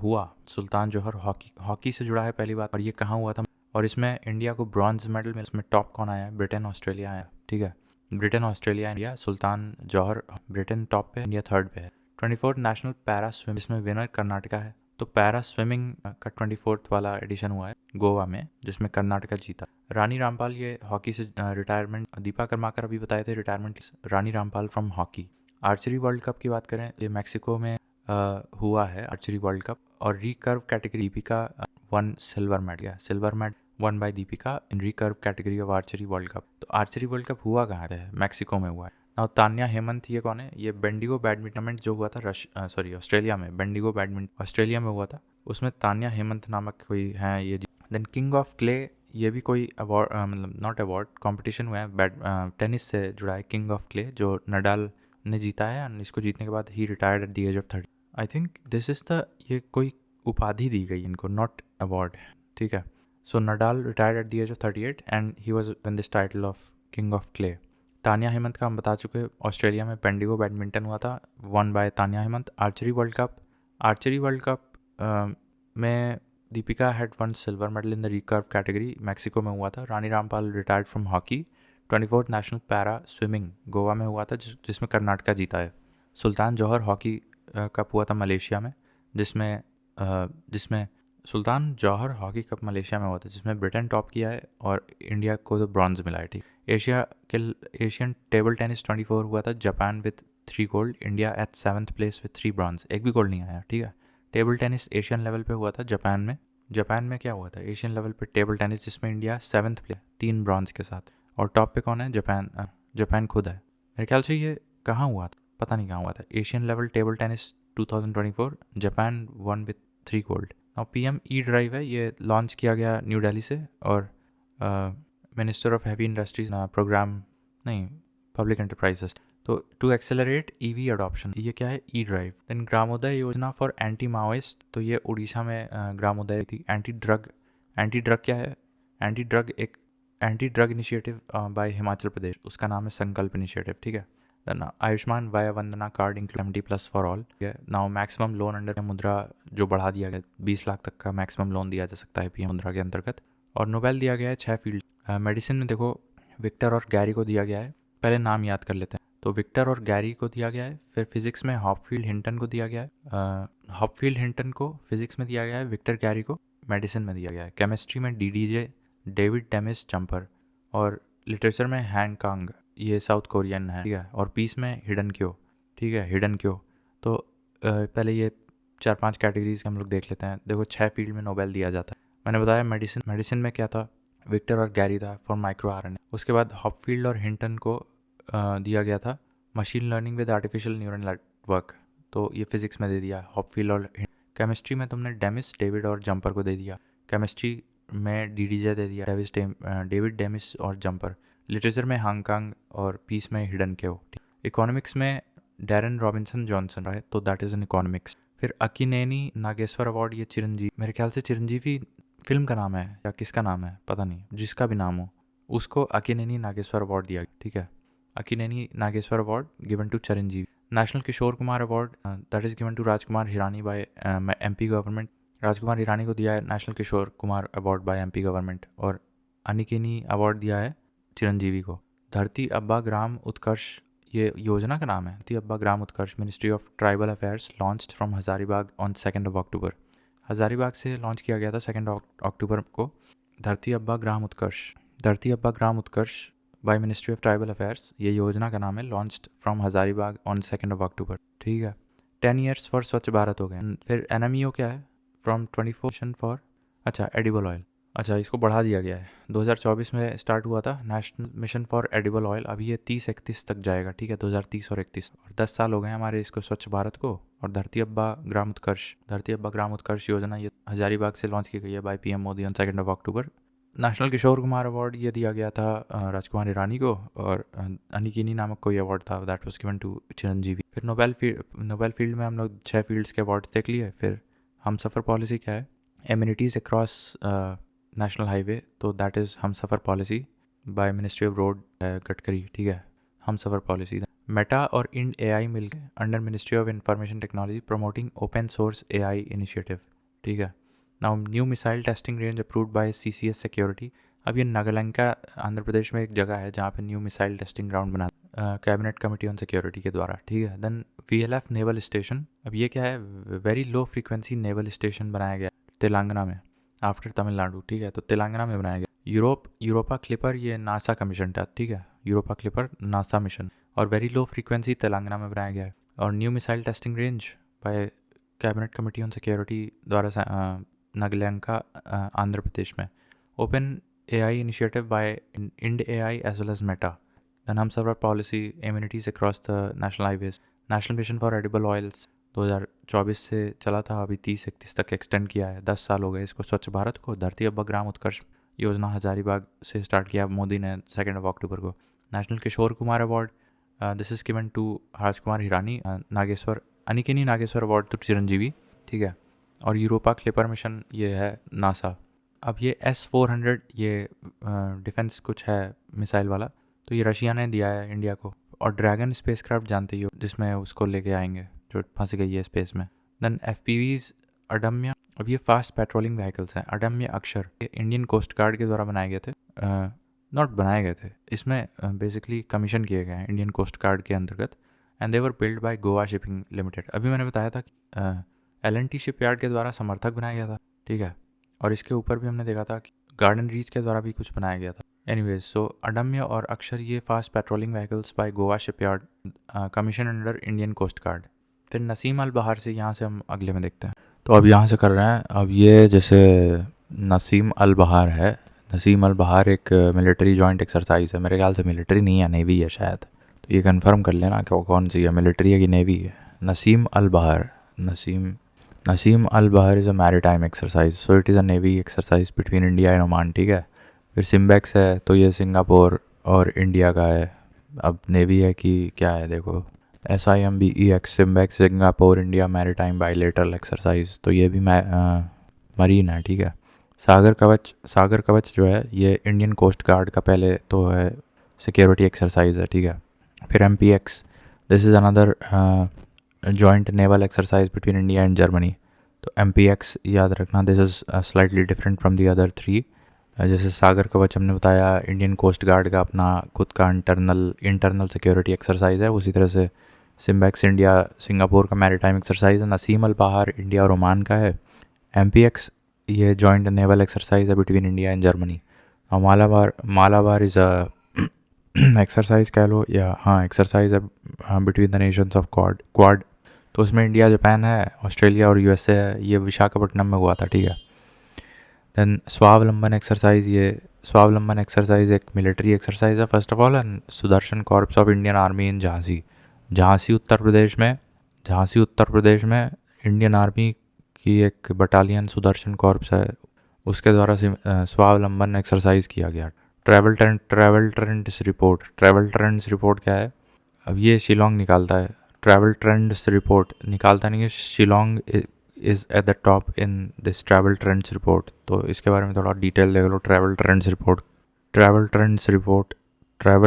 हुआ, सुल्तान जौहर हॉकी से जुड़ा है पहली बात, और ये कहाँ हुआ था, और इसमें इंडिया को ब्रॉन्ज मेडल में, इसमें टॉप कौन आया है, ब्रिटेन ऑस्ट्रेलिया आया, ठीक है, ब्रिटेन ऑस्ट्रेलिया इंडिया, सुल्तान जौहर ब्रिटेन टॉप पे, इंडिया थर्ड पे है। 24th नेशनल पैरा स्विम, इसमें विनर कर्नाटका है। तो पैरा स्विमिंग का 24th वाला एडिशन हुआ है गोवा में, जिसमें कर्नाटका जीता। रानी रामपाल ये हॉकी से रिटायरमेंट, दीपा कर्माकर अभी बताए थे retirement, Rani Rampal from hockey. Archery world cup की बात करें, ये मैक्सिको में हुआ है आर्चरी वर्ल्ड कप, और recurve category Deepika one silver medal one by Deepika in recurve category of archery world cup. तो आर्चरी वर्ल्ड कप हुआ कहाँ पे है, मैक्सिको में हुआ है। नाउ तान्या हेमंत ये कौन है, ये बेंडिगो बैडमिंटन जो हुआ था ऑस्ट्रेलिया में, बेंडिगो बैडमिंटन ऑस्ट्रेलिया में हुआ था, उसमें तान्या हेमंत नामक कोई है ये। देन किंग ऑफ क्ले, ये भी कोई अवार्ड, मतलब नॉट अवार्ड, कॉम्पिटिशन हुआ है, टेनिस से जुड़ा है, किंग ऑफ क्ले जो नडाल ने जीता है, एंड इसको जीतने के बाद ही retired at the age of 30। I think this is the, ये कोई उपाधि दी गई इनको, नॉट अवार्ड, ठीक है। So Nadal retired at the age of 38 and he was win this title of king of clay. Tanya Hemant का हम बता चुके, ऑस्ट्रेलिया में बेंडिगो बैडमिंटन हुआ था, won by Tanya Hemant. Archery world cup में Deepika had won silver medal in the recurve category, Mexico में हुआ था। Rani Rampal retired from hockey. 24th national para swimming Goa में हुआ था, जिसमें कर्नाटका जीता है। सुल्तान जौहर हॉकी कप हुआ था मलेशिया में, जिसमें सुल्तान जौहर हॉकी कप मलेशिया में हुआ था, जिसमें ब्रिटेन टॉप किया है और इंडिया को तो ब्रॉन्ज मिला है, ठीक। एशियन टेबल टेनिस 24 हुआ था, Japan with 3 gold, India at 7th place with 3 bronze, एक भी गोल्ड नहीं आया, ठीक है। टेबल टेनिस एशियन लेवल पे हुआ था जापान में क्या हुआ था एशियन लेवल पे टेबल टेनिस, जिसमें इंडिया 7th प्लेस 3 ब्रॉन्ज के साथ, और टॉप पे कौन है, जापान खुद है। मेरे ख्याल से ये कहाँ हुआ था, पता नहीं कहाँ हुआ था, Asian level table tennis 2024, Japan won with 3 gold. और PM ई ड्राइव है, ये लॉन्च किया गया न्यू दिल्ली से, और minister of heavy industries programme नहीं, पब्लिक एंटरप्राइजेस, तो टू एक्सेलरेट EV अडॉप्शन, ये क्या है, ई ड्राइव। देन ग्रामोदय योजना फॉर एंटी माओइस्ट, तो ये उड़ीसा में ग्रामोदय थी। एंटी ड्रग क्या है, anti drug initiative by Himachal Pradesh, उसका नाम है संकल्प इनिशिएटिव, ठीक है। देन आयुष्मान वया वंदना कार्ड इंक्लूड 70+ फॉर ऑल, ठीक है। नाउ मैक्सिमम लोन अंडर मुद्रा जो बढ़ा दिया गया, 20 लाख तक का मैक्सिमम लोन दिया जा सकता है PM मुद्रा के अंतर्गत। और नोबेल दिया गया है 6 फील्ड, मेडिसिन में देखो विक्टर और गैरी को दिया गया है, पहले नाम याद कर लेते हैं। तो विक्टर और गैरी को दिया गया है, फिर फिजिक्स में हॉपफील्ड हिंटन को दिया गया है, हॉपफील्ड हिंटन को फिजिक्स में दिया गया है, विक्टर गैरी को मेडिसिन में दिया गया है। केमिस्ट्री में DDJ डेविड डेमिस जंपर, और लिटरेचर में हैंग कांग, ये साउथ कोरियन है, ठीक है। और पीस में हिडन क्यो, ठीक है, हिडन क्यो। तो पहले ये 4-5 कैटेगरीज हम लोग देख लेते हैं। देखो 6 फील्ड में नोबेल दिया जाता है, मैंने बताया मेडिसिन में क्या था, विक्टर और गैरी था फॉर माइक्रो RNA। उसके बाद हॉपफील्ड और हिंटन को दिया गया था machine learning with artificial neural network, तो ये फिजिक्स में दे दिया हॉपफील्ड और केमिस्ट्री में तुमने डेमिस डेविड और जंपर को दे दिया, केमिस्ट्री में DDJ दे दिया, डेविड डेमिस और जंपर। लिटरेचर में हांगकांग, और पीस में हिडन क्यो। इकोनॉमिक्स में डैरन रॉबिन्सन जॉनसन रहे, तो दैट इज़ इन इकोनॉमिक्स। फिर अकिनेनी नागेश्वर अवार्ड, ये चिरंजीवी, मेरे ख्याल से चिरंजीवी फिल्म का नाम है या किसका नाम है पता नहीं, जिसका भी नाम हो, उसको अकिनेनी नागेश्वर अवार्ड दिया, ठीक है। Akkineni Nageswara award given to Chiranjeevi. National Kishore Kumar award that is given to Rajkumar Hirani by MP government, Rajkumar Hirani को दिया है national Kishore Kumar award by MP government. और अनिकेनी अवार्ड दिया है चिरंजीवी को। धरती अब्बा ग्राम उत्कर्ष, ये योजना का नाम है, Dharti Aaba Gram Utkarsh, ministry of tribal affairs, launched from Hazaribagh on 2 October. Hazaribagh से लॉन्च किया गया था 2 अक्टूबर को। Dharti Aaba Gram Utkarsh by ministry of tribal affairs, ये योजना का नाम है, launched from Hazaribagh on 2 October, ठीक है। 10 ईयर्स फॉर स्वच्छ भारत हो गए। फिर NMEO क्या है, फ्रॉम 24 फॉर, अच्छा एडिबल ऑयल, अच्छा इसको बढ़ा दिया गया है, 2024 में स्टार्ट हुआ था national mission for edible oil, अभी ये 30-31 तक जाएगा, ठीक है, 2030 और 31, और 10 साल हो गए हमारे इसको स्वच्छ भारत को। और धरती अब्बा ग्राम उत्कर्ष योजना ये हजारीबाग से लॉन्च की गई है by PM Modi on 2 October. National Kishore Kumar award ये दिया गया था राजकुमार हिरानी को, और अनिकिनी नामक कोई अवार्ड था, that was given to Chiranjeevi. फिर नोबेल फील्ड में हम लोग 6 फील्ड्स के अवार्ड्स देख लिए। फिर हम सफ़र पॉलिसी क्या है, एमिनिटीज़ अक्रॉस नेशनल हाईवे, तो that is Humsafar policy. By ministry of road Gadkari, ठीक है, हम सफ़र पॉलिसी। मेटा और इंड एआई मिलकर under ministry of information technology promoting open source AI initiative, ठीक है। Now new missile testing range approved by CCS security. अब ये नागालैंड आंध्र प्रदेश में एक जगह है जहाँ पे न्यू मिसाइल टेस्टिंग ग्राउंड बना कैबिनेट कमेटी ऑन सिक्योरिटी के द्वारा, ठीक है। देन वीएलएफ नेवल स्टेशन, अब ये क्या है, very low frequency naval station बनाया गया तेलंगाना में आफ्टर तमिलनाडु, ठीक है। तो तेलंगाना में बनाया गया। यूरोपा क्लिपर, ये नासा का मिशन था, ठीक है, यूरोपा क्लिपर नासा मिशन, और वेरी लो फ्रीक्वेंसी तेलंगाना में बनाया गया है। और new missile testing range by cabinet committee on security द्वारा नागालैंड आंध्र प्रदेश में। Open AI initiative by Ind AI as well as Meta. Then Humsafar policy amenities across the national highways. National mission for edible oils 2024 से चला था, अभी 30-31 तक extend किया है, 10 साल हो गए इसको। स्वच्छ भारत को धरती अब्बा ग्राम उत्कर्ष योजना हजारीबाग से स्टार्ट किया मोदी ने 2 अक्टूबर को। National Kishore Kumar award, this is given to Rajkumar Hirani. Nageswara Akkineni Nageswara award to Chiranjeevi, ठीक है। और यूरोपा क्लिपर मिशन ये है नासा। अब ये S-400 ये डिफेंस कुछ है मिसाइल वाला, तो ये रशिया ने दिया है इंडिया को। और ड्रैगन स्पेसक्राफ्ट जानते ही हो, जिसमें उसको लेके आएंगे जो फंस गई है स्पेस में। देन FPVs अडम्य, अब ये फास्ट पेट्रोलिंग व्हीकल्स हैं। अडम्य अक्षर ये इंडियन कोस्ट गार्ड के द्वारा बनाए गए थे, नॉट बनाए गए थे, इसमें बेसिकली कमीशन किए गए हैं इंडियन कोस्ट गार्ड के अंतर्गत। And they were build by Goa shipping limited. अभी मैंने बताया था कि L&T शिपयार्ड के द्वारा समर्थक बनाया गया था, ठीक है। और इसके ऊपर भी हमने देखा था कि गार्डन रीच के द्वारा भी कुछ बनाया गया था। एनीवेज, सो अडम्य और अक्षर ये fast patrolling vehicles by Goa shipyard commission under Indian coast guard. फिर नसीम अल बहार से, यहाँ से हम अगले में देखते हैं। तो अब यहाँ से कर रहे हैं। अब ये जैसे नसीम अल बहार है, नसीम अल बहार एक मिलिट्री जॉइंट एक्सरसाइज है, मेरे ख्याल से मिलिट्री नहीं है, नेवी है शायद, तो ये कंफर्म कर लेना कि कौन सी है, मिलिट्री है कि नेवी है। नसीम अल बहार, नसीम अल बहार is a maritime exercise, so it is a navy exercise between India and Oman, ठीक है। फिर सिम्बेक्स है, तो ये सिंगापुर और इंडिया का है। अब नेवी है कि क्या है, देखो SIMBEX, SIMBEX Singapore India maritime bilateral exercise, तो ये भी मरीन है, ठीक है। सागर कवच जो है ये इंडियन कोस्ट गार्ड का पहले तो है सिक्योरिटी एक्सरसाइज है, ठीक है। फिर MPX, this is another joint naval exercise between India and Germany. तो MPX याद रखना, this is slightly different from the other 3। जैसे सागर कवच हमने बताया इंडियन कोस्ट गार्ड का अपना खुद का इंटरनल सिक्योरिटी एक्सरसाइज है, उसी तरह से सिम्बेक्स इंडिया सिंगापुर का मैरीटाइम एक्सरसाइज है। नसीम अल बहार इंडिया और ओमान का है। MPX ये जॉइंट नेवल एक्सरसाइज है बिटवीन इंडिया एंड जर्मनी। और मालाबार इज़ अ एक्सरसाइज कह लो, या हाँ एक्सरसाइज है between the Nations of quad. तो उसमें इंडिया, जापान है, ऑस्ट्रेलिया और USA है। ये विशाखापट्टनम में हुआ था, ठीक है। देन स्वावलंबन एक्सरसाइज, ये स्वावलंबन एक्सरसाइज एक मिलिट्री एक्सरसाइज है first of all, and Sudarshan corps of Indian army in Jhansi Uttar Pradesh में इंडियन आर्मी की एक बटालियन सुदर्शन कॉर्प्स है, उसके द्वारा स्वावलंबन एक्सरसाइज किया गया। ट्रैवल ट्रेंड्स रिपोर्ट क्या है, अब ये शिलोंग निकालता है। ट्रैवल ट्रेंड्स रिपोर्ट निकालता नहीं है, Shillong is at the top in this travel trends report. तो इसके बारे में थोड़ा डिटेल देख लो। ट्रैवल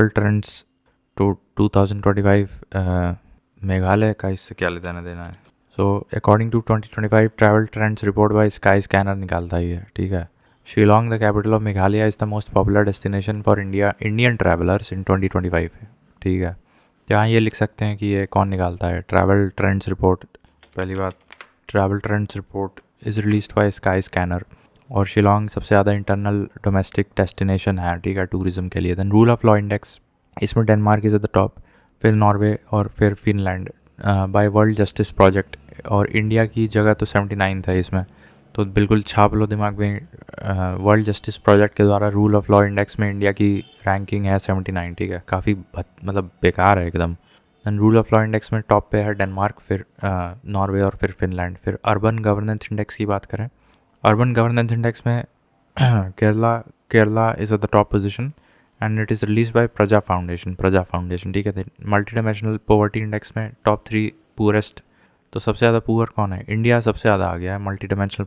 ट्रेंड्स टू 2025 मेघालय का इससे क्या लेना देना है। So according to 2025 travel trends report by Skyscanner निकालता ही है, ठीक है। Shillong the capital of Meghalaya is the most popular destination for Indian travellers in 2025 है, ठीक है। यहाँ ये लिख सकते हैं कि ये कौन निकालता है, ट्रैवल ट्रेंड्स रिपोर्ट। पहली बात, travel trends report is released by sky scanner. और शिलोंग सबसे ज़्यादा इंटरनल डोमेस्टिक डेस्टिनेशन है, ठीक है, टूरिज्म के लिए। Then rule of law index, इसमें Denmark is at the top, फिर नॉर्वे और फिर Finland by world justice project. और इंडिया की जगह तो 79 है इसमें, तो बिल्कुल छाप लो दिमाग में। वर्ल्ड जस्टिस प्रोजेक्ट के द्वारा रूल ऑफ लॉ इंडेक्स में इंडिया की रैंकिंग है 79, ठीक है, काफ़ी मतलब बेकार है एकदम। Then rule of law index में टॉप पे है डेनमार्क, फिर नॉर्वे और फिर फिनलैंड। फिर अर्बन गवर्नेंस इंडेक्स की बात करें, अर्बन गवर्नेंस इंडेक्स में Kerala is at the top position and it is release by Praja foundation, ठीक है। मल्टी डायमेंशनल पॉवर्टी इंडेक्स में टॉप 3 पुअरेस्ट, तो सबसे ज़्यादा पुअर कौन है, इंडिया सबसे ज़्यादा आ गया है मल्टी डायमेंशनल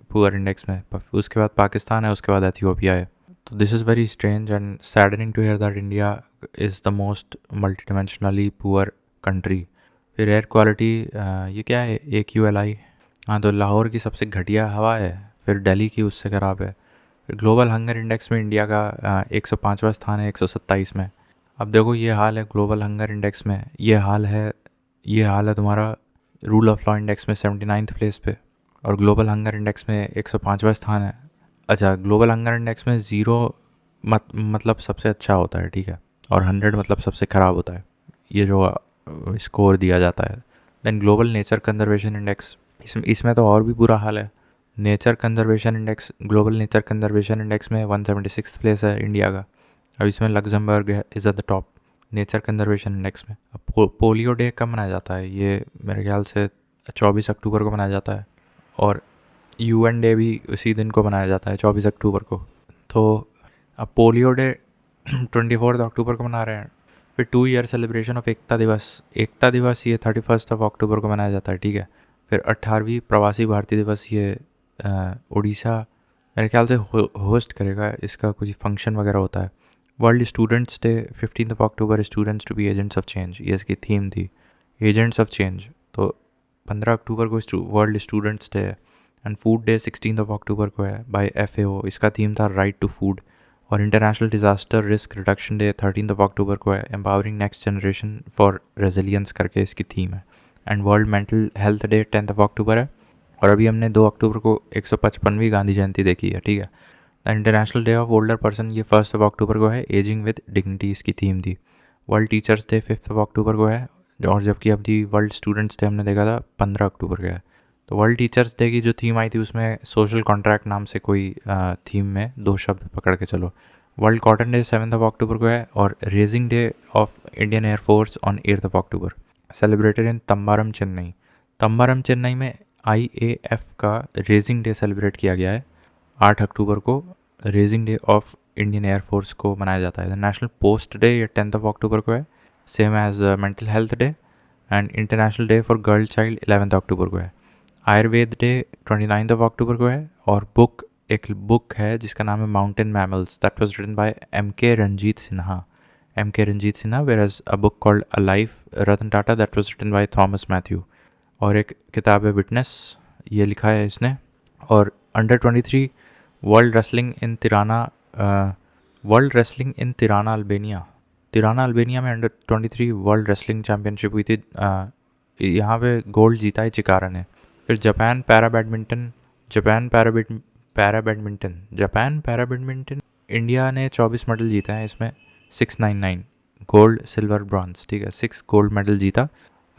पुअर इंडेक्स में। उसके बाद पाकिस्तान है, उसके बाद एथियोपिया है। तो this is very strange and saddening to hear that India is the most multi dimensionally poor country. फिर एयर क्वालिटी, ये क्या है, AQLI। हाँ, तो लाहौर की सबसे घटिया हवा है, फिर दिल्ली की उससे ख़राब है। फिर ग्लोबल हंगर इंडेक्स में इंडिया का 105वां स्थान है 127 में। अब देखो ये हाल है ग्लोबल हंगर इंडेक्स में, ये हाल है तुम्हारा रूल ऑफ लॉ इंडेक्स में 79th प्लेस पे, और ग्लोबल हंगर इंडेक्स में 105वां स्थान है। अच्छा, ग्लोबल हंगर इंडेक्स में 0 मतलब सबसे अच्छा होता है, ठीक है, और 100 मतलब सबसे ख़राब होता है, ये जो स्कोर दिया जाता है। Then global nature conservation index, इसमें तो और भी बुरा हाल है। Nature conservation index, global nature conservation index में 176th प्लेस है इंडिया का। अब इसमें Luxembourg is at the top nature conservation index में। अब पोलियो डे कब मनाया जाता है, ये मेरे ख्याल से 24 अक्टूबर को मनाया जाता है, और UN डे भी उसी दिन को मनाया जाता है 24 अक्टूबर को। तो अब पोलियो डे 24 अक्टूबर को मना रहे हैं। फिर 2 ईयर सेलिब्रेशन ऑफ एकता दिवस ये 31 अक्टूबर को मनाया जाता है, ठीक है। फिर 18वीं प्रवासी भारतीय दिवस, ये उड़ीसा मेरे ख्याल से होस्ट करेगा, इसका कुछ फंक्शन वगैरह होता है। World students day 15 October, students to be agents of change, ये इसकी थीम थी, एजेंट्स ऑफ चेंज। तो 15 अक्टूबर को वर्ल्ड स्टूडेंट्स डे है। एंड फूड डे 16 अक्टूबर को है बाय FAO, इसका थीम था राइट टू फूड। और international disaster risk reduction day 13 अक्टूबर को है, empowering next generation for resilience करके इसकी थीम है। And world mental health day 10 अक्टूबर है। और अभी हमने 2 अक्टूबर को 155वीं गांधी जयंती देखी है, ठीक है। The international day of older person, ये 1 अक्टूबर को है, एजिंग विद डिग्निटी इसकी थीम थी। वर्ल्ड टीचर्स डे 5 अक्टूबर को है, और जबकि अभी वर्ल्ड स्टूडेंट्स डे हमने देखा था 15 अक्टूबर को है। तो वर्ल्ड टीचर्स डे की जो थीम आई थी उसमें सोशल कॉन्ट्रैक्ट नाम से कोई थीम में 2 शब्द पकड़ के चलो। वर्ल्ड कॉटन डे 7 अक्टूबर को है, और raising day of Indian air force on 8 October, celebrated in Tambaram Chennai. Tambaram Chennai में IAF का रेजिंग डे सेलिब्रेट किया गया है 8 अक्टूबर को। Raising day of Indian air force को मनाया जाता है। नेशनल पोस्ट डे ये 10 अक्टूबर को है, same as mental health day. And international day for girl child 11 October को है। आयुर्वेद डे 29 अक्टूबर को है। और एक बुक है जिसका नाम है mountain mammals, that was written by MK Ranjit Sinha, whereas a book called a life Ratan Tata, that was written by Thomas Mathew. और एक किताब है विटनेस, ये लिखा है इसने। और अंडर 23 वर्ल्ड रेसलिंग इन तिराना अल्बेनिया में अंडर 23 वर्ल्ड रेसलिंग चैम्पियनशिप हुई थी। यहाँ पे गोल्ड जीता है चिकारा ने। फिर जापान पैरा बैडमिंटन इंडिया ने 24 मेडल जीते हैं इसमें, 699 गोल्ड सिल्वर ब्रॉन्ज, ठीक है, 6 गोल्ड मेडल जीता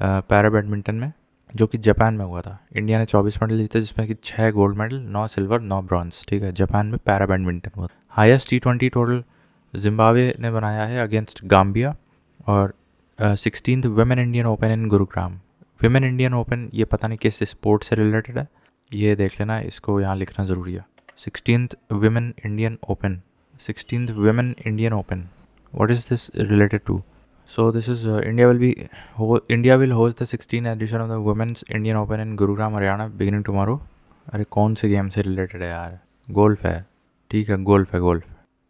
पैरा बैडमिंटन में, जो कि जापान में हुआ था। इंडिया ने 24 मेडल जीते जिसमें कि 6 गोल्ड मेडल, 9 सिल्वर 9 ब्रॉन्ज, ठीक है, जापान में पैरा बैडमिंटन हुआ। हाईएस्ट T20 टोटल जिम्बाब्वे ने बनाया है अगेंस्ट गाम्बिया। और 16th women Indian open in Gurugram. Women Indian open ये पता नहीं किस स्पोर्ट से रिलेटेड है, ये देख लेना, इसको यहाँ लिखना ज़रूरी है। 16th women Indian open, what is this related to? So this is India will host the 16th edition of the Women's Indian Open in Gurugram, Haryana beginning tomorrow. अरे कौन से गेम से रिलेटेड है यार, गोल्फ है, ठीक है, golf.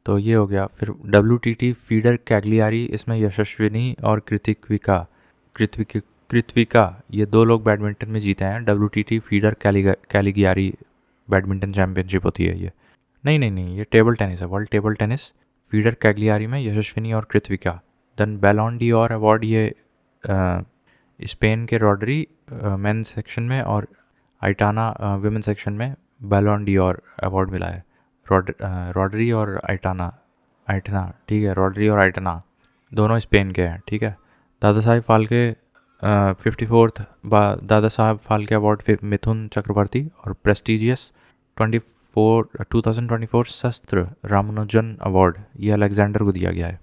तो ये हो गया। फिर WTT फीडर कैग्लियारी, इसमें यशस्विनी और कृत्विका ये 2 लोग बैडमिंटन में जीते हैं। WTT फीडर कैलिगियारी बैडमिंटन चैम्पियनशिप होती है ये। नहीं, ये टेबल टेनिस है, world table tennis feeder Cagliari में यशस्विनी और कृत्विका। देन बैलोन डी और अवार्ड ये स्पेन के रॉड्री मेन सेक्शन में और आइटाना विमेन सेक्शन में बैलोन डी और अवार्ड मिला है। रॉड्री और आइटाना, ठीक है, रॉड्री और आइटाना दोनों स्पेन के हैं, ठीक है। दादा साहब फाल्के 54th दादा साहब फाल्के अवार्ड मिथुन चक्रवर्ती। और प्रेस्टिजियस 2024 शस्त्र रामानुजन अवार्ड ये अलेक्जेंडर को दिया गया है।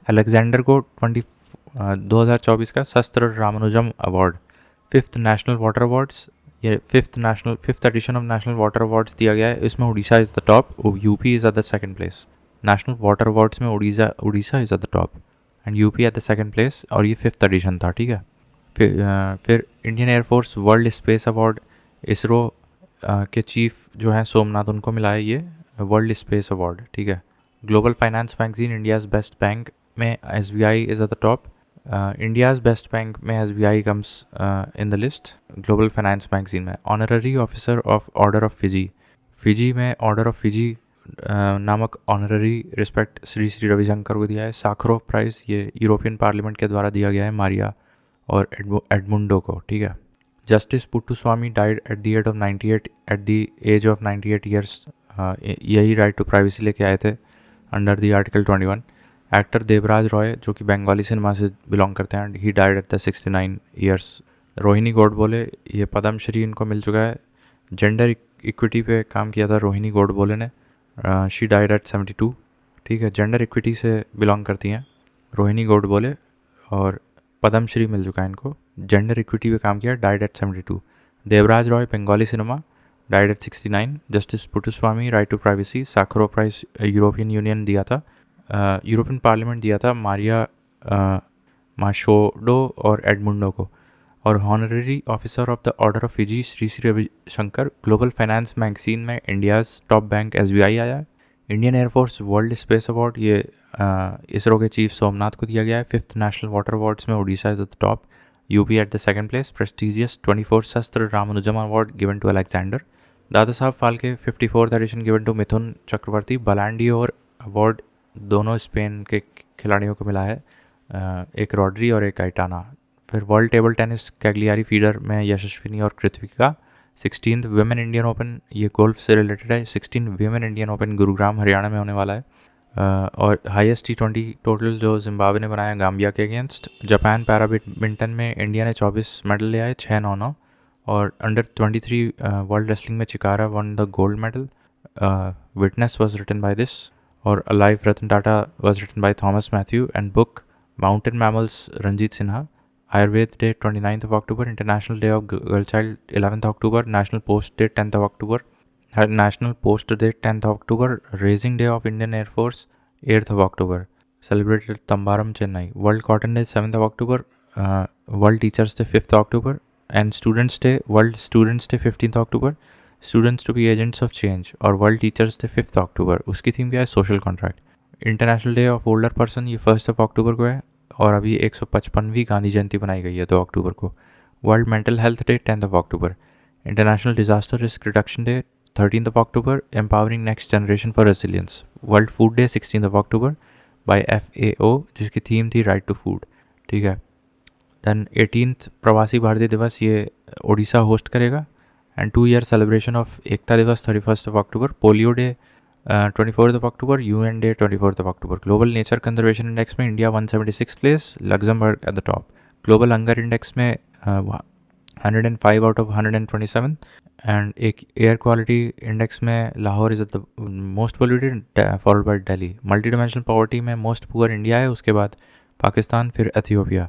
अलेक्जेंडर को 2024 का Sastra Ramanujan award. 5th national water awards, ये 5th edition of national water awards दिया गया है। इसमें Odisha is the top, UP is at the second place. National water awards में Odisha is at the top and UP at the second place, और ये 5th edition था, ठीक है। फिर Indian air force world space award, ISRO के चीफ जो हैं सोमनाथ, उनको मिला है ये वर्ल्ड स्पेस अवार्ड, ठीक है। Global finance magazine India's best bank में SBI is at the top. India's best bank में SBI comes in the list global finance magazine में. Honorary officer of order of Fiji, Fiji में order of Fiji नामक honorary respect Shri Shri Ravishankar को दिया है. Sakharov prize ये European parliament के द्वारा दिया गया है मारिया और एडमुंडो को. ठीक है. Justice Puttaswamy died at the age of 98 at the age of 98 years. यही राइट टू प्राइवेसी लेके आए थे under the article 21. Actor Devraj Roy जो कि बंगाली सिनेमा से बिलोंग करते हैं, he died at the 69 years. Rohini Godbole, ये पद्मश्री इनको मिल चुका है. जेंडर इक्विटी पे काम किया था रोहिणी गोडबोले ने. She died at 72. ठीक है. जेंडर इक्विटी से बिलोंग करती हैं रोहिणी गोडबोले और पद्मश्री मिल चुका है इनको. जेंडर इक्विटी पे काम किया, died at 72. Devraj Roy Bengali cinema, died at 69. Justice Puttaswamy right to privacy. Sakharov prize European Union दिया था, यूरोपियन पार्लियामेंट दिया था मारिया माशोडो और एडमुंडो को. और honorary officer of the order of Fiji Shri Shri Ravishankar. Global finance magazine में इंडियाज़ टॉप बैंक SBI आया है. Indian air force world space award ये इसरो के चीफ सोमनाथ को दिया गया है. 5th नेशनल वाटर अवार्ड्स में Odisha is at the top, UP at the second place. Prestigious 24th SASTRA Ramanujan award given to Alexander. Dada Saheb Phalke 54th edition given to Mithun Chakraborty. Ballon d'Or award दोनों Spain के खिलाड़ियों को मिला है, एक रॉड्री और एक आइटाना. फिर world table tennis Cagliari feeder में यशस्विनी और Kritika. 16th women Indian open, ये गोल्फ से रिलेटेड है. 16 women Indian open Gurugram Haryana में होने वाला है. और हाईएस्ट T20 टोटल जो जिम्बाब्वे ने बनाया गाम्बिया के अगेंस्ट. जापान पैरा बैडमिंटन में इंडिया ने 24 मेडल लिया है, 6-9-9. और अंडर 23 वर्ल्ड रेसलिंग में Chikara won the gold medal. Witness was written by this. और alive Ratan Tata was written by Thomas Mathew. And book mountain mammals Ranjit Sinha. Ayurveda day 29th of October. International day of girl child 11th October. National post day 10th of October. National post day 10th of October. Raising day of Indian air force 8th of October. Celebrated Tambaram Chennai. World cotton day 7th of October. World teachers day 5th October. And students day, world students day 15th October. Students to be agents of change. और world teachers day 5th October. उसकी theme क्या है? Social contract. International day of older person ये 1st of October को है. और अभी 155वीं गांधी जयंती बनाई गई है 2 अक्टूबर को. World mental health day 10th of October. International disaster risk reduction day 13th of October. Empowering next generation for resilience. World food day 16th of October by FAO, जिसकी theme थी राइट टू फूड. ठीक है. Then 18th Pravasi Bharatiya Divas ये Odisha host करेगा. And 2-year celebration of Ekta Divas 31st of October. Polio day 24th of October. UN day 24th of October. Global nature conservation index में India 176 place, Luxembourg eight the top. Global hunger index में 105 out of 127. And एक air quality index में Lahore is the most polluted followed by Delhi. Multi dimensional poverty में most poor India है, उसके बाद पाकिस्तान, फिर Ethiopia.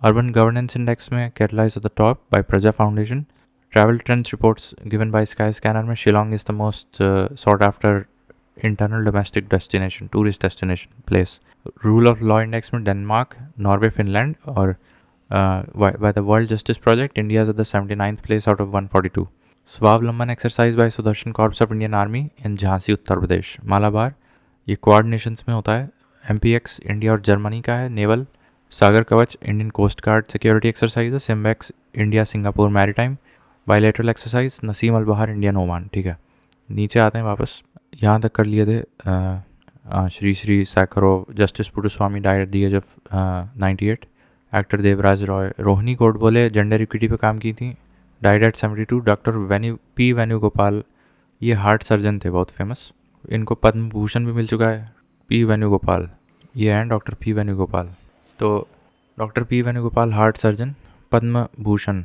Urban governance index में Kerala is at the top by Praja foundation. Travel trends reports given by Skyscanner में Shillong is the most sought after internal domestic destination, tourist destination place. Rule of law index में Denmark, Norway, Finland. और by the world justice project India is at the 79th place out of 142. Swavlamban exercise by Sudarshan corps of Indian army in Jhansi Uttar Pradesh. Malabar ये quad Nations में होता है. MPX India और Germany का है. Naval. Sagar Kavach Indian coast guard security exercise है. SIMBEX India Singapore maritime. Bilateral exercise Naseem Al Bahr Indian Oman. ठीक है. नीचे आते हैं वापस. यहाँ तक कर लिए थे. Shri Shri Sakharov. Justice Puttaswamy died at the age of 98. Actor Devraj Roy. Rohini Godbole gender equity पे काम की थी, died at 72. Doctor P Venugopal ये हार्ट सर्जन थे बहुत फेमस, इनको पद्म भूषण भी मिल चुका है. P वेणुगोपाल ये हैं डॉक्टर P वेणुगोपाल. तो doctor P Venugopal heart surgeon, Padma Bhushan.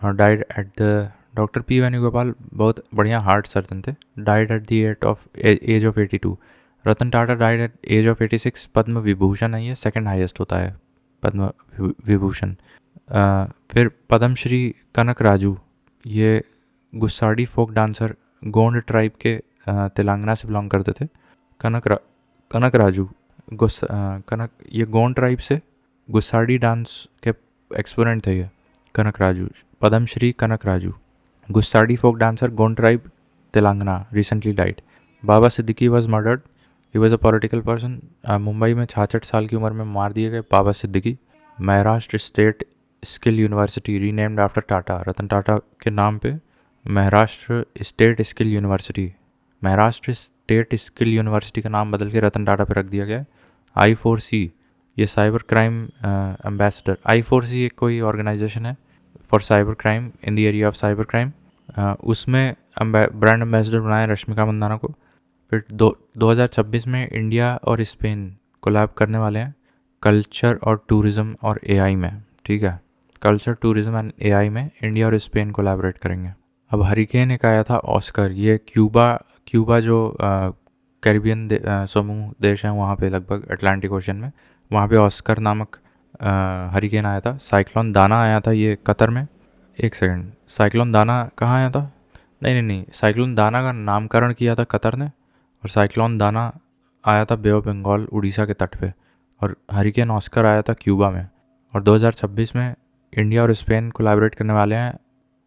Died at the doctor P Venugopal बहुत बढ़िया हार्ट सर्जन थे, died at the age of 82. Ratan Tata died at age of 86. Padma Vibhushan है, ये सेकंड हाईएस्ट होता है पद्म विभूषण. फिर पद्मश्री कनक राजू, ये गुस्साडी फोक डांसर गोंड ट्राइब के तेलंगाना से बिलोंग करते थे. कनक राजू कनक ये गोंड ट्राइब से गुस्साडी डांस के एक्सपोनेंट थे. ये Kanaka Raju, Padmashri Kanaka Raju. Gussadi folk dancer Gond tribe Telangana, recently died. Baba Siddique was murdered. He was a political person. Mumbai में 66 साल की उम्र में मार दिए गए Baba Siddique. Maharashtra state skill university renamed after Tata, Ratan Tata के नाम पे Maharashtra state skill university, Maharashtra state skill university का नाम बदल के रतन टाटा पे रख दिया गया। I4C, ये साइबर क्राइम एम्बेसडर, I4C एक कोई ऑर्गेनाइजेशन है for cyber crime in the area of cyber crime, उसमें ब्रांड एम्बेसडर बनाया रश्मिका मंदाना को। फिर 2026 में इंडिया और स्पेन कोलैब करने वाले हैं कल्चर और टूरिज़्म और AI में, ठीक है। कल्चर, टूरिज़्म एंड AI में इंडिया और स्पेन कोलैबोरेट करेंगे। अब हरिकेन एक आया था ऑस्कर, ये क्यूबा जो कैरिबियन समूह देश हैं वहाँ पे लगभग अटलांटिक ओशन में, वहाँ पे ऑस्कर नामक हरिकेन आया था। साइक्लोन दाना आया था ये कतर में। एक सेकंड, साइक्लोन दाना कहाँ आया था? नहीं, साइक्लोन दाना का नामकरण किया था कतर ने, और साइक्लोन दाना आया था बे ऑफ बंगाल उड़ीसा के तट पे, और हरिकेन ऑस्कर आया था क्यूबा में। और 2026 में इंडिया और स्पेन कोलैबोरेट करने वाले हैं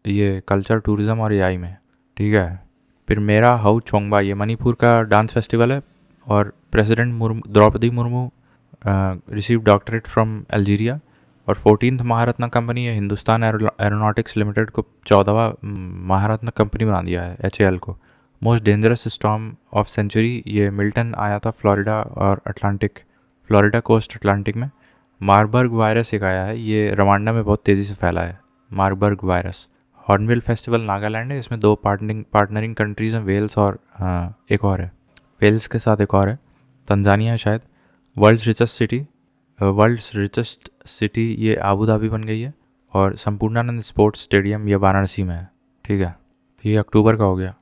ये कल्चर, टूरिज़्म और AI में, ठीक है। फिर मेरा हाउ चोंगबा, ये मणिपुर का डांस फेस्टिवल है, और president Draupadi Murmu receive doctorate from Algeria. और 14th महारत्न कंपनी है हिंदुस्तान एरोनॉटिक्स लिमिटेड को 14वां महारत्न कंपनी बना दिया है HAL को। Most dangerous storm of century, ये मिल्टन आया था फ्लोरिडा और फ्लोरिडा कोस्ट अटलांटिक में। मार्बर्ग वायरस एक आया है, ये रवांडा में बहुत तेज़ी से फैला है, Marburg virus. Hornbill festival Nagaland है, इसमें 2 पार्टनरिंग कंट्रीज़ हैं, वेल्स और एक और है, वेल्स के साथ एक और है, तंजानिया शायद। वर्ल्ड्स रिचेस्ट सिटी ये आबू धाबी बन गई है, और संपूर्णानंद स्पोर्ट्स स्टेडियम ये वाराणसी में है, ठीक है। तो ये अक्टूबर का हो गया।